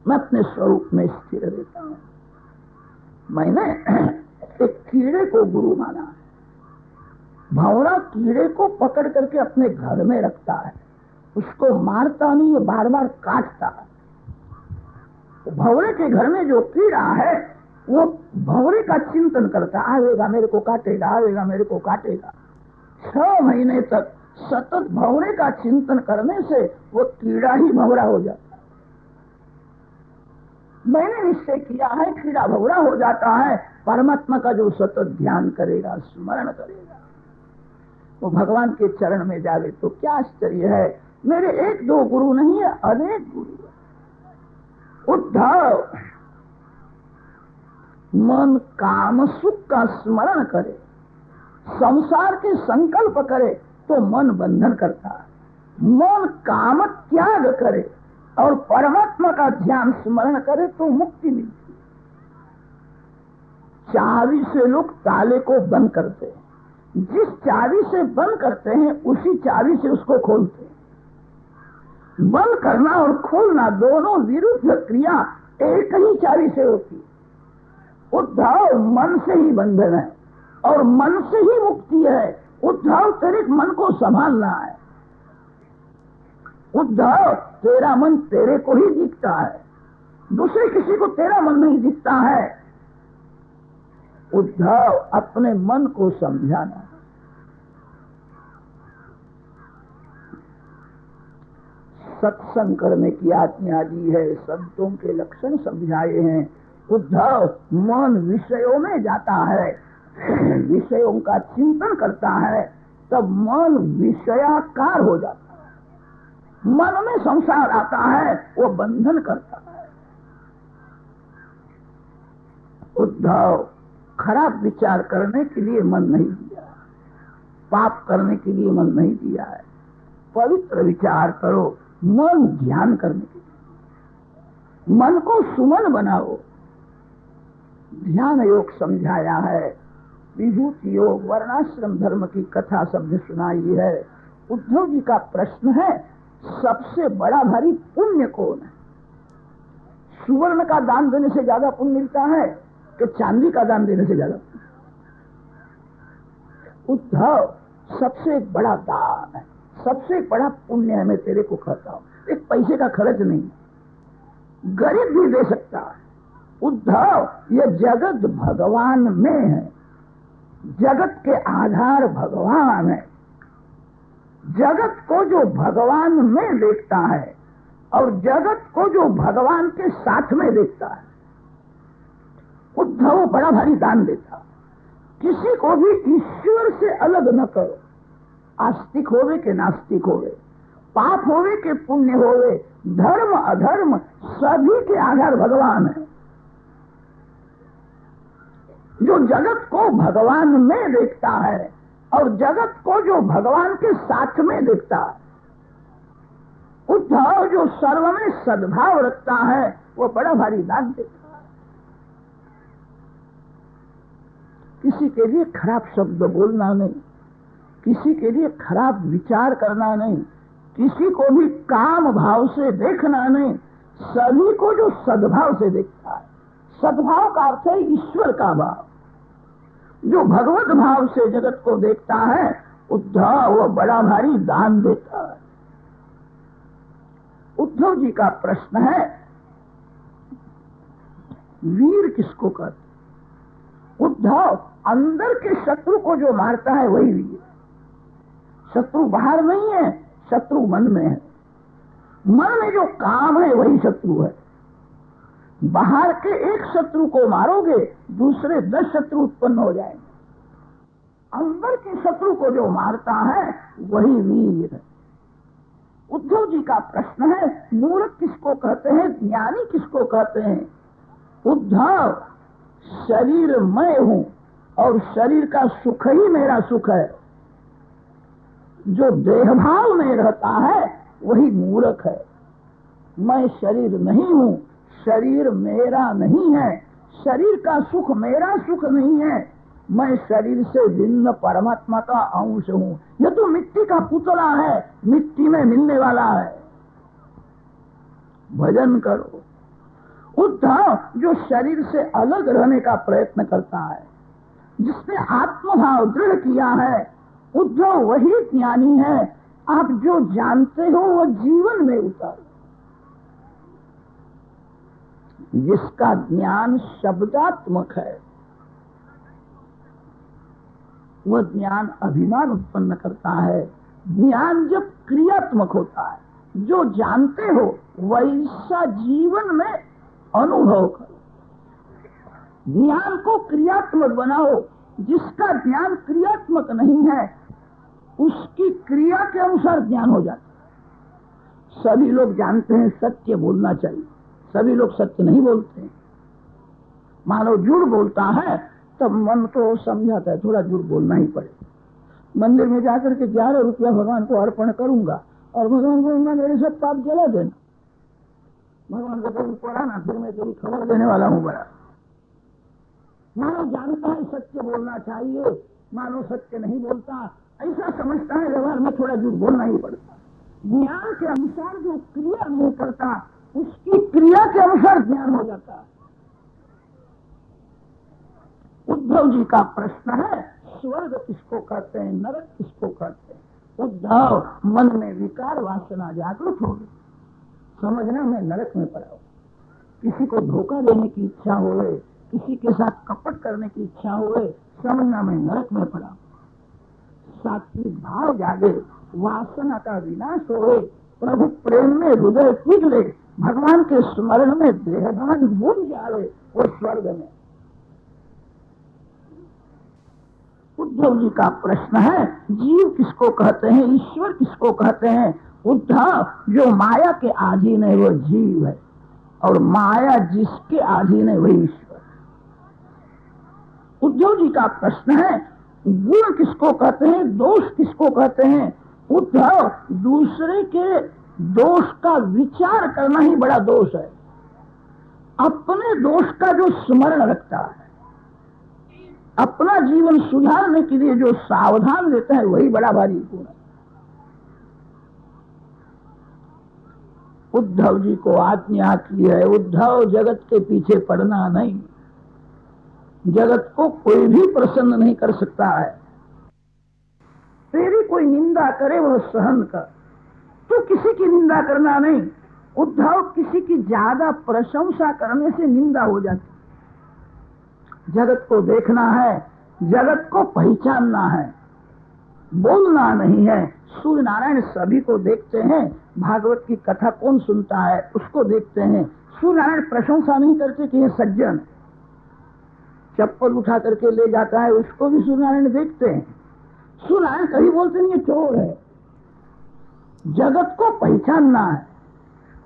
मैं अपने स्वरूप में स्थिर रहता हूं। मैंने एक कीड़े को गुरु माना है। भंवरा कीड़े को पकड़ करके अपने घर में रखता है, उसको मारता नहीं है, बार बार काटता है। तो भंवरे के घर में जो कीड़ा है वो भंवरे का चिंतन करता, आवेगा मेरे को काटेगा, आवेगा मेरे को काटेगा। 6 महीने तक सतत भंवरे का चिंतन करने से वो कीड़ा ही भंवरा हो जाता है। मैंने निश्चय किया है कीड़ा भंवरा हो जाता है। परमात्मा का जो सतत ध्यान करेगा, स्मरण करेगा, वो भगवान के चरण में जावे तो क्या आश्चर्य है। मेरे एक दो गुरु नहीं है, अनेक गुरु है। उद्धव मन काम सुख का स्मरण करे, संसार के संकल्प करे तो मन बंधन करता है। मन काम त्याग करे और परमात्मा का ध्यान स्मरण करे तो मुक्ति मिलती है। चाबी से लोग ताले को बंद करते हैं, जिस चाबी से बंद करते हैं उसी चाबी से उसको खोलते हैं। बंद करना और खोलना दोनों विरुद्ध क्रिया एक ही चाबी से होती है। उद्धव मन से ही बंधन है और मन से ही मुक्ति है। उद्धव तेरे मन को संभालना है। उद्धव तेरा मन तेरे को ही दिखता है, दूसरे किसी को तेरा मन नहीं दिखता है। उद्धव अपने मन को समझाना। सत्संग करने की आज्ञा दी है, संतों के लक्षण समझाए हैं। उद्धव मन विषयों में जाता है, विषयों का चिंतन करता है, तब मन विषयाकार हो जाता है। मन में संसार आता है, वो बंधन करता है। उद्धव खराब विचार करने के लिए मन नहीं दिया, पाप करने के लिए मन नहीं दिया है। पवित्र विचार करो, मन ध्यान करने के लिए। मन को सुमन बनाओ। ध्यान योग समझाया है, विभूति योग, वर्णाश्रम धर्म की कथा सबने सुनाई है। उद्धव जी का प्रश्न है, सबसे बड़ा भारी पुण्य कौन है? सुवर्ण का दान देने से ज्यादा पुण्य मिलता है कि चांदी का दान देने से ज्यादा? उद्धव सबसे बड़ा दान है, सबसे बड़ा पुण्य है। मैं तेरे को कहता हूं, एक पैसे का खर्च नहीं, गरीब भी दे सकता है। उद्धव ये जगत भगवान में है, जगत के आधार भगवान है। जगत को जो भगवान में देखता है और जगत को जो भगवान के साथ में देखता है, उद्धव बड़ा भारी दान देता। किसी को भी ईश्वर से अलग न करो। आस्तिक होवे के नास्तिक होवे, पाप होवे के पुण्य होवे, धर्म अधर्म सभी के आधार भगवान है। जो जगत को भगवान में देखता है और जगत को जो भगवान के साथ में देखता है, उद्धव जो सर्व में सद्भाव रखता है, वो बड़ा भारी दान देता है। किसी के लिए खराब शब्द बोलना नहीं, किसी के लिए खराब विचार करना नहीं, किसी को भी काम भाव से देखना नहीं, सभी को जो सद्भाव से देखता है। सद्भाव का अर्थ है ईश्वर का भाव। जो भगवत भाव से जगत को देखता है, उद्धव वो बड़ा भारी दान देता है। उद्धव जी का प्रश्न है, वीर किसको कहते? उद्धव अंदर के शत्रु को जो मारता है वही वीर। शत्रु बाहर नहीं है, शत्रु मन में है। मन में जो काम है वही शत्रु है। बाहर के एक शत्रु को मारोगे, दूसरे 10 शत्रु उत्पन्न हो जाएंगे। अंदर के शत्रु को जो मारता है वही वीर है। उद्धव जी का प्रश्न है, मूर्ख किसको कहते हैं, ज्ञानी किसको कहते हैं? उद्धव शरीर मैं हूं और शरीर का सुख ही मेरा सुख है। जो देहभाव में रहता है वही मूर्ख है। मैं शरीर नहीं हूं, शरीर मेरा नहीं है, शरीर का सुख मेरा सुख नहीं है। मैं शरीर से भिन्न परमात्मा का अंश हूं। यह तो मिट्टी का पुतला है, मिट्टी में मिलने वाला है। भजन करो। उद्धव जो शरीर से अलग रहने का प्रयत्न करता है, जिसने आत्मभाव दृढ़ किया है, उद्धव वही ज्ञानी है। आप जो जानते हो वो जीवन में उतारो। जिसका ज्ञान शब्दात्मक है, वह ज्ञान अभिमान उत्पन्न करता है। ज्ञान जब क्रियात्मक होता है, जो जानते हो वैसा जीवन में अनुभव करो। ज्ञान को क्रियात्मक बनाओ। जिसका ज्ञान क्रियात्मक नहीं है उसकी क्रिया के अनुसार ज्ञान हो जाता है। सभी लोग जानते हैं सत्य बोलना चाहिए, सभी लोग सत्य नहीं बोलते। मानो झूठ बोलता है तब मन तो समझाता है थोड़ा झूठ बोलना ही पड़े। मंदिर में जाकर के 11 रुपया भगवान को अर्पण करूंगा और भगवान को मेरे सब पाप जला देना। भगवान को कभी पढ़ाना, फिर मैं तेरी खबर देने वाला हूँ बड़ा। मानो जानता है सत्य बोलना चाहिए, मानो सत्य नहीं बोलता, ऐसा समझता है व्यवहार में थोड़ा झूठ बोलना ही पड़ता। ज्ञान के अनुसार जो क्रिया नहीं करता उसकी क्रिया के अनुसार ज्ञान हो जाता है। उद्धव जी का प्रश्न है स्वर्ग किसको कहते हैं, नरक किसको कहते हैं। उद्धव, मन में विकार वासना जागृत हो गई, समझना मैं नरक में पड़ा हूं। किसी को धोखा देने की इच्छा होए, किसी के साथ कपट करने की इच्छा होए, समझना मैं नरक में पड़ा हूं। सात्विक भाव जागे, वासना का विनाश होए, प्रभु प्रेम में हृदय पिघले, भगवान के स्मरण में देहभान भूल जाए, वो स्वर्ग में। उद्धव जी का प्रश्न है जीव किसको कहते हैं, ईश्वर किसको कहते हैं। उद्धव, जो माया के अधीन है वो जीव है और माया जिसके अधीन है वही ईश्वर। उद्धव जी का प्रश्न है गुण किसको कहते हैं, दोष किसको कहते हैं। उद्धव, दूसरे के दोष का विचार करना ही बड़ा दोष है। अपने दोष का जो स्मरण रखता है, अपना जीवन सुधारने के लिए जो सावधान लेता है वही बड़ा भारी गुण है। उद्धव जी को आज्ञा की है उद्धव जगत के पीछे पड़ना नहीं। जगत को कोई भी प्रसन्न नहीं कर सकता है। तेरी कोई निंदा करे वह सहन कर, तू किसी की निंदा करना नहीं। उद्धव, किसी की ज्यादा प्रशंसा करने से निंदा हो जाती। जगत को देखना है, जगत को पहचानना है, बोलना नहीं है। सूर्य नारायण सभी को देखते हैं। भागवत की कथा कौन सुनता है उसको देखते हैं। सूर्य नारायण प्रशंसा नहीं करते कि ये सज्जन, चप्पल उठा करके ले जाता है उसको भी सूर्य नारायण देखते हैं। सूर्य नारायण कभी बोलते नहीं ये चोर है। जगत को पहचानना है।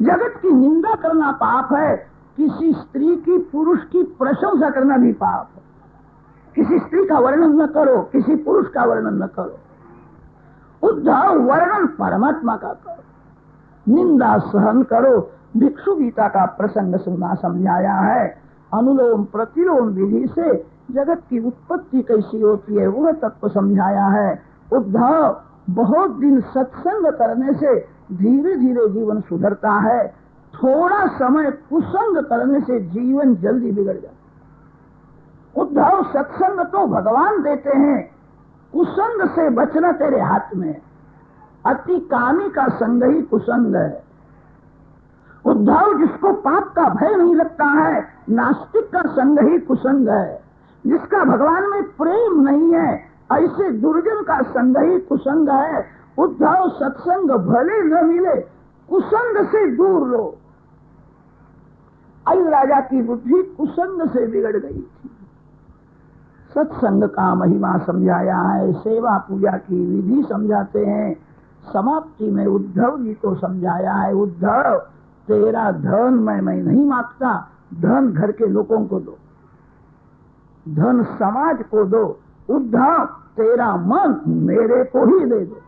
जगत की निंदा करना पाप है। किसी स्त्री की, पुरुष की प्रशंसा करना भी पाप है। किसी स्त्री का वर्णन न करो, किसी पुरुष का वर्णन न करो। उद्धव, वर्णन परमात्मा का करो, निंदा सहन करो। भिक्षु गीता का प्रसंग सुना समझाया है। अनुलोम प्रतिलोम विधि से जगत की उत्पत्ति कैसी होती है वह तत्व समझाया है। उद्धव, बहुत दिन सत्संग करने से धीरे धीरे जीवन सुधरता है। थोड़ा समय कुसंग करने से जीवन जल्दी बिगड़ जाता। उद्धव, सत्संग तो भगवान देते हैं, कुसंग से बचना तेरे हाथ में। अति कामी का संग ही कुसंग है। उद्धव, जिसको पाप का भय नहीं लगता है, नास्तिक का संग ही कुसंग है। जिसका भगवान में प्रेम नहीं है, ऐसे दुर्जन का संग ही कुसंग है। उद्धव, सत्संग भले न मिले, कुसंग से दूर रहो। अयु राजा की बुद्धि कुसंग से बिगड़ गई थी। सत्संग का महिमा समझाया है, सेवा पूजा की विधि समझाते हैं। समाप्ति में उद्धव जी को समझाया है, उद्धव, तेरा धन मैं नहीं मांगता, धन घर के लोगों को दो, धन समाज को दो। उद्धव, तेरा मन मेरे को ही दे दो।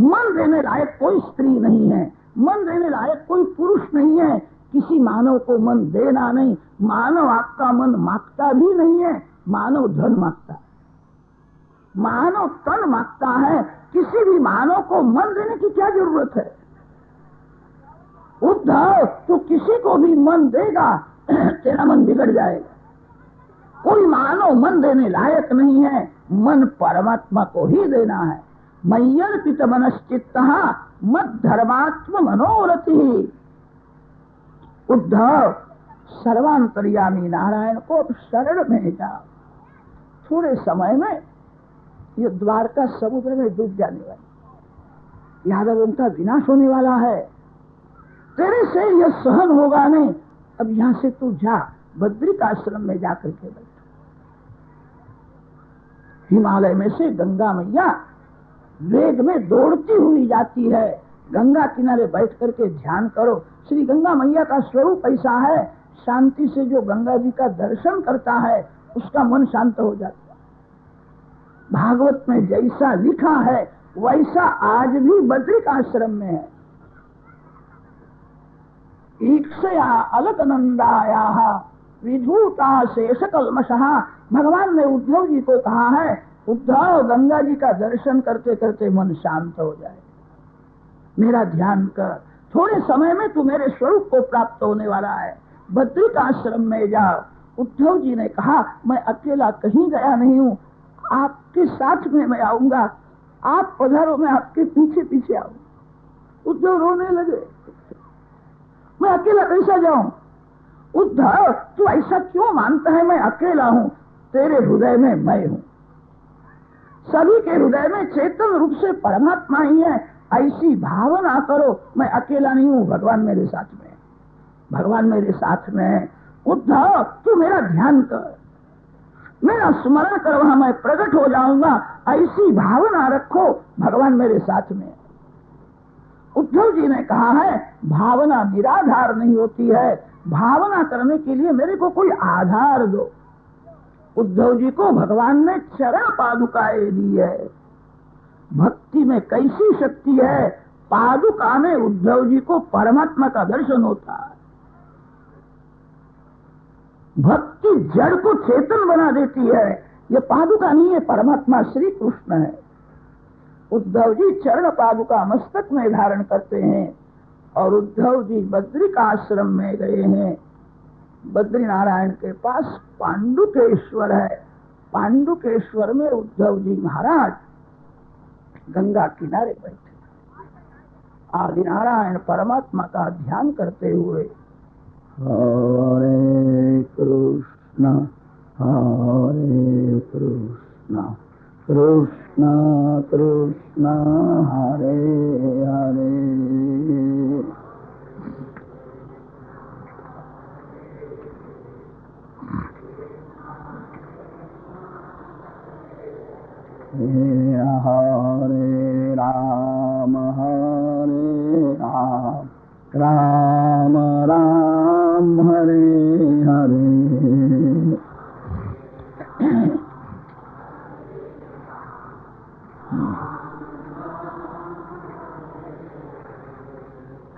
मन देने लायक कोई स्त्री नहीं है, मन देने लायक कोई पुरुष नहीं है। किसी मानव को मन देना नहीं। मानव आपका मन मांगता भी नहीं है, मानव धन मांगता है, मानव तन मांगता है। किसी भी मानव को मन देने की क्या जरूरत है। उद्धव, तू किसी को भी मन देगा तेरा मन बिगड़ जाएगा। कोई मानव मन देने लायक नहीं है, मन परमात्मा को ही देना है। मय्यर्पित मनश्चित्तः मद धर्मात्म मनोरथि। उद्धव, सर्वांतर्यामी नारायण को शरण में जाओ। थोड़े समय में ये द्वारका समुद्र में डूब जाने वाली। यादवों का विनाश होने वाला है, तेरे से यह सहन होगा नहीं। अब यहां से तू जा, बद्रिक आश्रम में जाकर के बैठ। हिमालय में से गंगा मैया वेग में दौड़ती हुई जाती है। गंगा किनारे बैठ करके ध्यान करो। श्री गंगा मैया का स्वरूप ऐसा है, शांति से जो गंगा जी का दर्शन करता है उसका मन शांत हो जाता है। भागवत में जैसा लिखा है वैसा आज भी बद्रिक आश्रम में है। ईक्षया अलकनंदाया विधूता शेष कल्मषः। भगवान ने उद्धव जी को कहा है, उद्धव गंगा जी का दर्शन करते करते मन शांत हो जाए, मेरा ध्यान कर, थोड़े समय में तू मेरे स्वरूप को प्राप्त होने वाला है। बद्रिक आश्रम में जाओ। उद्धव जी ने कहा, मैं अकेला कहीं गया नहीं हूँ, आपके साथ में मैं आऊंगा, आप पधारो, मैं आपके पीछे पीछे आऊंगा। उद्धव रोने लगे, मैं अकेला कैसा जाऊं? उद्धव तू ऐसा क्यों मानता है मैं अकेला हूं? तेरे हृदय में मैं हूं, सभी के हृदय में चेतन रूप से परमात्मा ही है। ऐसी भावना करो, मैं अकेला नहीं हूं, भगवान मेरे साथ में, भगवान मेरे साथ में है। उद्धव तू मेरा ध्यान कर, मेरा स्मरण कर, वहां मैं प्रकट हो जाऊंगा। ऐसी भावना रखो, भगवान मेरे साथ में। उद्धव जी ने कहा है, भावना निराधार नहीं होती है, भावना करने के लिए मेरे को कोई आधार दो। उद्धव जी को भगवान ने चरण पादुकाएं दी है। भक्ति में कैसी शक्ति है, पादुका में उद्धव जी को परमात्मा का दर्शन होता है। भक्ति जड़ को चेतन बना देती है। ये पादुका नहीं है, परमात्मा श्री कृष्ण है। उद्धव जी चरण पादुका मस्तक में धारण करते हैं और उद्धव जी बद्रिक आश्रम में गए हैं। बद्री नारायण के पास पांडुकेश्वर है। पांडुकेश्वर में उद्धव जी महाराज गंगा किनारे बैठे, आदि नारायण परमात्मा का ध्यान करते हुए हरे कृष्ण कृष्ण कृष्ण हरे हरे हरे राम राम राम हरे हरे।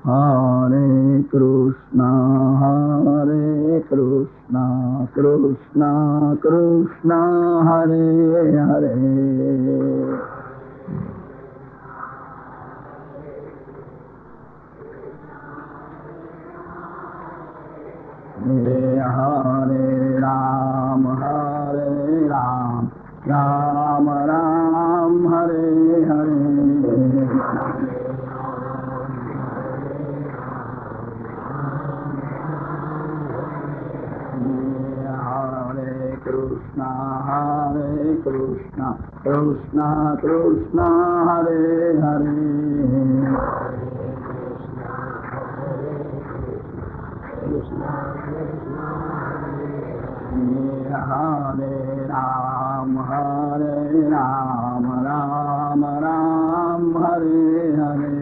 हरे कृष्ण कृष्ण कृष्ण हरे हरे। हरे राम राम राम हरे हरे। कृष्ण कृष्ण कृष्ण हरे हरे। हरे राम राम राम हरे हरे।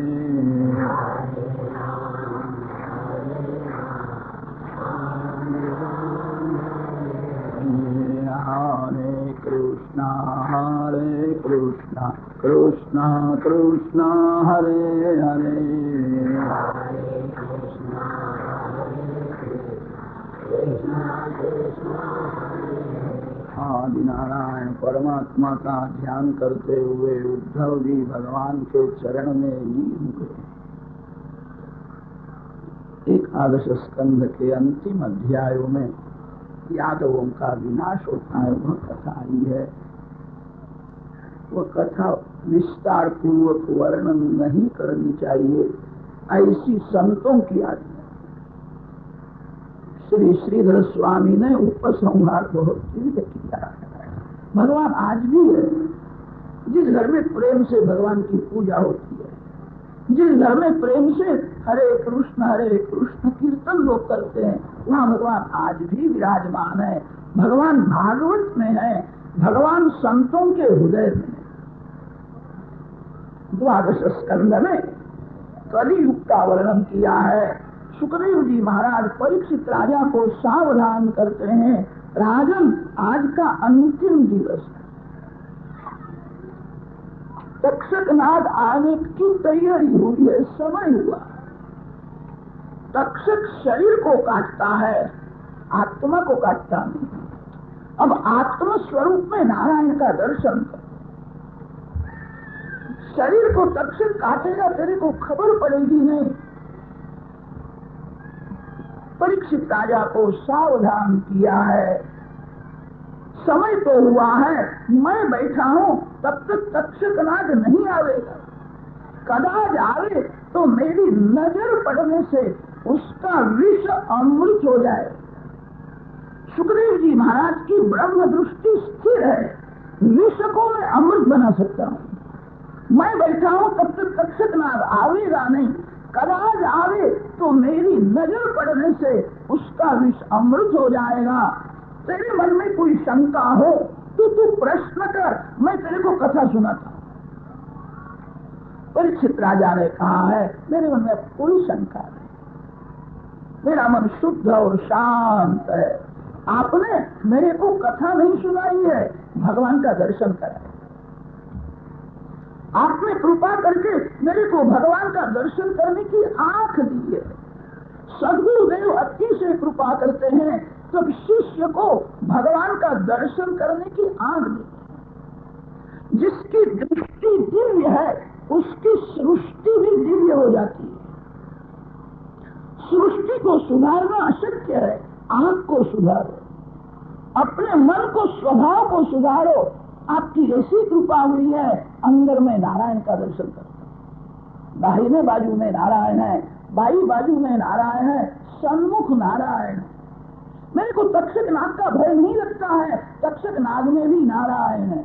हरे कृष्ण कृष्ण कृष्ण हरे हरे। आदि नारायण परमात्मा का ध्यान करते हुए उद्धव जी भगवान के चरण में लीन हुए। एकादश स्कंध के अंतिम अध्यायों में यादवों का विनाश होता है, वह कथा आई है। वह कथा विस्तार पूर्वक वर्णन नहीं करनी चाहिए, ऐसी संतों की आज्ञा। श्री श्रीधर स्वामी ने उपसंहार बहुत तीव्र किया है। भगवान आज भी है, जिस घर में प्रेम से भगवान की पूजा होती है, घर में प्रेम से हरे कृष्ण कीर्तन लोग करते हैं, वहाँ भगवान आज भी विराजमान है। भगवान भागवत में है, भगवान संतों के हृदय में। 12 स्कंद में कलियुग का वर्णन किया है। सुखदेव जी महाराज परीक्षित राजा को सावधान करते हैं, राजन आज का अंतिम दिवस है, तक्षकनाग आने की तैयारी हुई है, समय हुआ। तक्षक शरीर को काटता है, आत्मा को काटता नहीं। अब आत्म स्वरूप में नारायण का दर्शन कर। शरीर को तक्षक काटेगा, तेरे को खबर पड़ेगी नहीं। परीक्षित राजा को सावधान किया है, समय तो हुआ है, मैं बैठा हूं, तब तक तक्षकनाग नहीं आवेगा। कदाच आवे तो मेरी नजर पड़ने से उसका विष अमृत हो जाए। सुखदेव जी महाराज की ब्रह्म दृष्टि स्थिर है, विष को मैं अमृत बना सकता हूं। मैं बैठा हूं तब तक तक्षकनाग आवेगा नहीं, कदाच आवे तो मेरी नजर पड़ने से उसका विष अमृत हो जाएगा। तेरे मन में कोई शंका हो तो तू प्रश्न कर, मैं तेरे को कथा सुनाता। परीक्षित राजा ने कहा है, मेरे मन में कोई शंका नहीं, मेरा मन शुद्ध और शांत है। आपने मेरे को कथा नहीं सुनाई है, भगवान का दर्शन कराया। आपने कृपा करके मेरे को भगवान का दर्शन करने की आंख दी है। सद्गुरुदेव अति से कृपा करते हैं, जब शिष्य को भगवान का दर्शन करने की आंख दी। जिसकी दृष्टि दिव्य है, उसकी सृष्टि भी दिव्य हो जाती है। सृष्टि को सुधारना अशक्य है, आंख को सुधारो, अपने मन को, स्वभाव को सुधारो। आपकी ऐसी कृपा हुई है, अंदर में नारायण का दर्शन करता। दाहिने बाजू में नारायण है, बाई बाजू में नारायण है, सन्मुख नारायण है। मेरे को तक्षक नाग का भय नहीं लगता है, तक्षक नाग में भी नारायण है।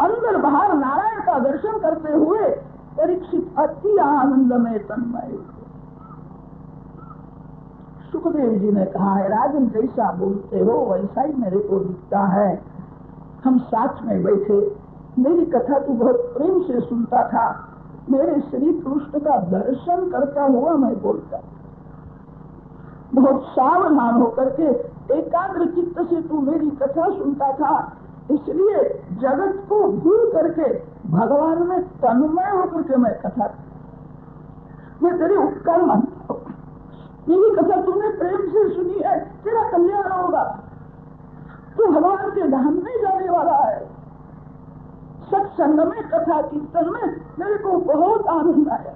अंदर बाहर नारायण का दर्शन करते हुए परीक्षित अति आनंद में तन्मय हुए। सुखदेव जी ने कहा है, राजन जैसा बोलते हो वैसा ही मेरे को दिखता है। हम साथ में बैठे, मेरी कथा तू बहुत प्रेम से सुनता था, मेरे श्री कृष्ण का दर्शन करता हुआ मैं बोलता, बहुत सावधान होकर के एकाग्र चित्त से तू मेरी कथा सुनता था, इसलिए जगत को भूल करके भगवान में तन्मय होकर के मैं कथा, मैं तेरे उपकार मानता हूँ। मेरी कथा तुमने प्रेम से सुनी है, तेरा कल्याण होगा, तू भगवान के धाम में जाने वाला है। सत्संग में, कथा कीर्तन में मेरे को बहुत आनंद आया।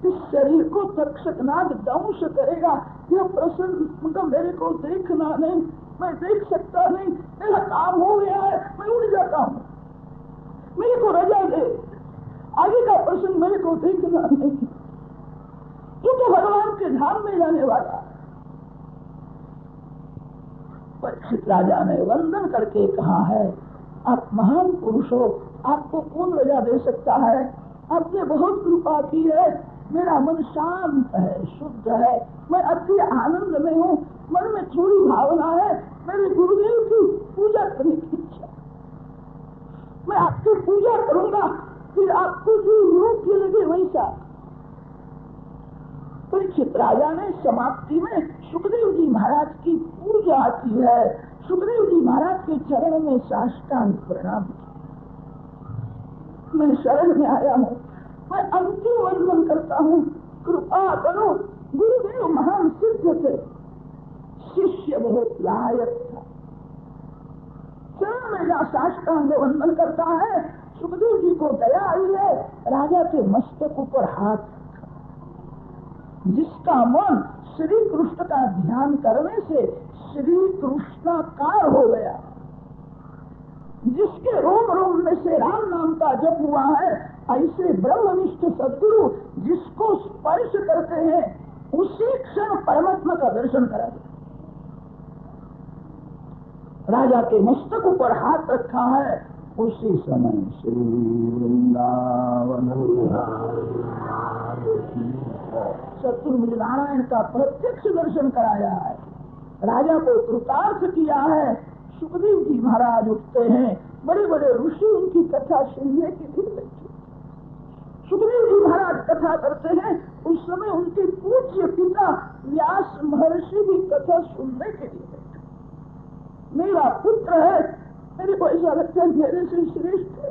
इस शरीर को तक्षकनाग दंश करेगा, यह प्रसन्न, मतलब मेरे को देखना नहीं, मैं देख सकता नहीं, मेरा काम हो गया है, मैं उड़ जाता हूँ, मेरे को रजा दे, आगे का प्रसन्न मेरे को देखना नहीं। तू तो भगवान के धाम में जाने वाला। परीक्षित राजा ने वंदन करके कहा है, आप महान पुरुष हो, आपको कौन रजा दे सकता है, आपने बहुत कृपा की है, मेरा मन शांत है, शुद्ध है, मैं अति आनंद में हूँ, मन में थोड़ी भावना है, मेरे गुरुदेव की पूजा करने की इच्छा, मैं आपकी पूजा करूंगा, फिर आपको जो योग्य लगे वैसा। परीक्षित राजा ने समाप्ति में सुखदेव जी महाराज की पूजा की है, सुखदेव जी महाराज के चरण में साष्टांग प्रणाम किया। मैं शरण में आया हूँ, मैं अंतिम वंदन करता हूँ, कृपा करो। गुरुदेव महान सिद्ध थे, शिष्य बहुत लायक था। चरण में जहाँ साष्टांग वंदन करता है, सुखदेव जी को दया आई है, राजा के मस्तक ऊपर हाथ, जिसका मन श्री कृष्ण का ध्यान करने से श्री कृष्णाकार हो गया, जिसके रोम रोम में से राम नाम का जप हुआ है, ऐसे ब्रह्मनिष्ठ सद्गुरु जिसको स्पर्श करते हैं उसी क्षण परमात्मा का दर्शन करा दे। राजा के मस्तक ऊपर हाथ रखा है, उसी समय श्री वृंदावन शत्रुंजय नारायण का प्रत्यक्ष दर्शन कराया है, राजा को कृतार्थ किया है। सुखदेव जी महाराज उठते हैं, बड़े बड़े ऋषि उनकी कथा सुनने के लिए बैठे। सुखदेव जी महाराज कथा करते हैं, उस समय उनके पूज्य पिता व्यास महर्षि भी कथा सुनने के लिए बैठे। मेरा पुत्र है, मेरे को ऐसा लगता है मेरे से श्रेष्ठ है,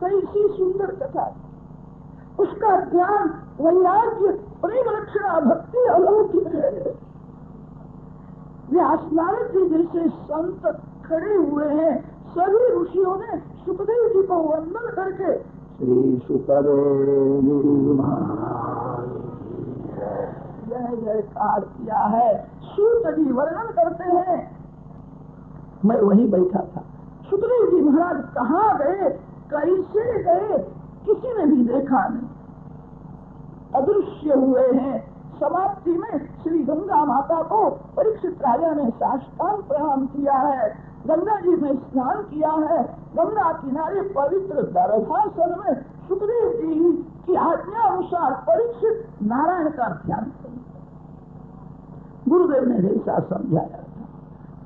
कैसी सुंदर कथा। उसका ज्ञान, वैराग्य, प्रेम रक्षणा, भक्ति अलौकिक है। व्यास नारद जी जैसे संत खड़े हुए हैं, सभी ऋषियों ने सुखदेव जी को वंदन करके श्री सुखदेव जय जयकार किया है। सूत जी वर्णन करते हैं, मैं वहीं बैठा था। सुखदेव जी महाराज कहाँ गए, कैसे गए, किसी ने भी देखा नहीं, अदृश्य हुए हैं। समाप्ति में श्री गंगा माता को परीक्षित राजा ने साष्टांग प्रणाम किया है, गंगा जी में स्नान किया है, गंगा किनारे पवित्र दर्भासन में सुखदेव जी की आज्ञा अनुसार परीक्षित नारायण का ध्यान किया। गुरुदेव ने ऐसा समझाया था।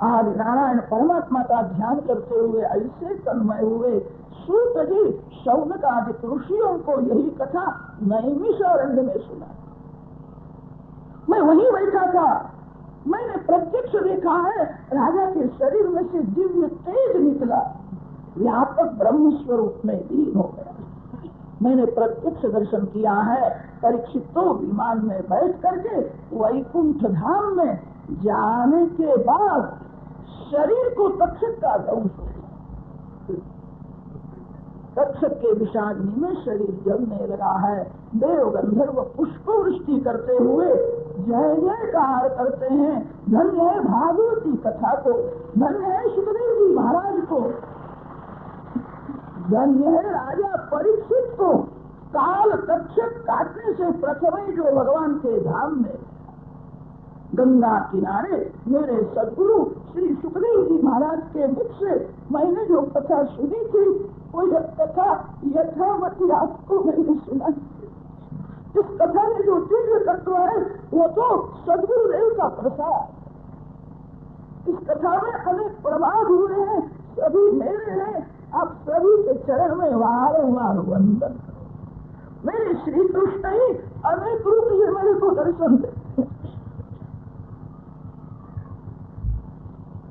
आज नारायण परमात्मा का ध्यान करते हुए ऐसे तन्मय हुए। सूत जी शौनक आदि ऋषियों को यही कथा नैमिषारण्य में सुना। मैं वहीं बैठा था, मैंने प्रत्यक्ष देखा है, राजा के शरीर में से दिव्य तेज निकला, व्यापक ब्रह्म स्वरूप में लीन हो गया। मैंने प्रत्यक्ष दर्शन किया है। परीक्षित तो विमान में बैठ करके वैकुंठ धाम में जाने के बाद शरीर को तक्षक का दंश हो, तक्षक के विषाग्नि में शरीर जलने लगा है। देव गंधर्व पुष्प वृष्टि करते हुए जय जयकार करते हैं। धन्य है भागवती कथा को, धन्य है सुखदेव जी महाराज को, धन्य है राजा परीक्षित को। काल तक्षक काटने से प्रथम ही जो भगवान के धाम में गंगा किनारे मेरे सदगुरु श्री सुखदेव जी महाराज के मुख से मैंने जो कथा सुनी थी, वो कथा यथावती आपको मैंने सुना। इस कथा में जो दिव्य तत्व है वो तो सदगुरुदेव का प्रसाद। इस कथा में अनेक प्रभाव हुए हैं, सभी मेरे हैं। आप सभी के चरण में वारंवार वंदन। मेरे श्री कृष्ण ही अनेक रूप से मेरे को दर्शन देते,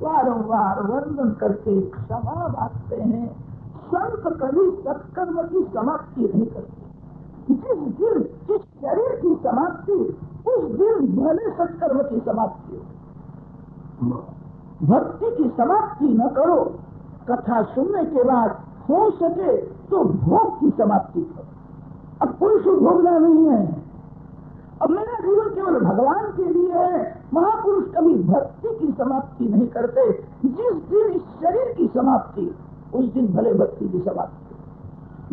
वारंवार वंदन करके क्षमा मांगते हैं। संत कभी सत्कर्म की समाप्ति नहीं करते। जिस दिन जिस शरीर की समाप्ति, उस दिन भले सत्कर्म की समाप्ति हो। भक्ति की समाप्ति न करो। कथा सुनने के बाद हो सके तो भोग की समाप्ति करो। अब कोई सुख भोगना नहीं है। अब मेरा जीवन केवल भगवान के लिए है। महापुरुष कभी भक्ति की समाप्ति नहीं करते। जिस दिन इस शरीर की समाप्ति, उस दिन भले भक्ति की समाप्ति।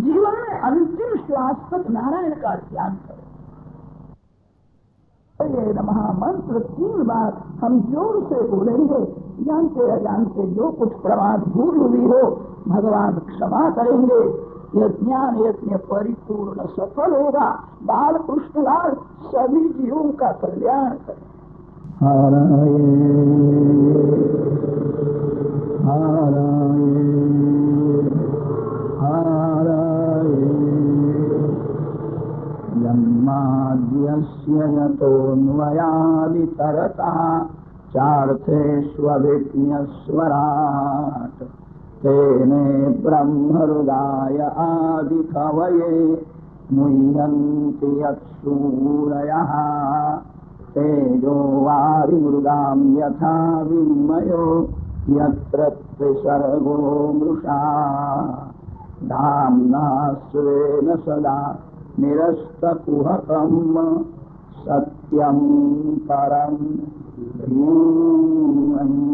जीवन में अंतिम श्वास तक नारायण का ध्यान करें। ये नमः मंत्र 3 बार हम जोर से बोलेंगे। जानते अजानते जो कुछ प्रमाद भूल हुई हो भगवान क्षमा करेंगे। यह ज्ञान यज्ञ परिपूर्ण सफल होगा। बाल कृष्णलाल सभी जीवों का कल्याण करें। हराये हराये हराये यन्माद्यस्य यतोऽन्वयादितरतः चार्थेष्वभिज्ञस्वराट् तेने ब्रह्महृदाय आदिकवये मुह्यन्ति यत्सूरयः तेजो वारिमृगां यथा विनिमयो यत्र त्रिसर्गो मृषा धाम्ना स्वेन सदा निरस्तकुहकं सत्यं परं धीमहि।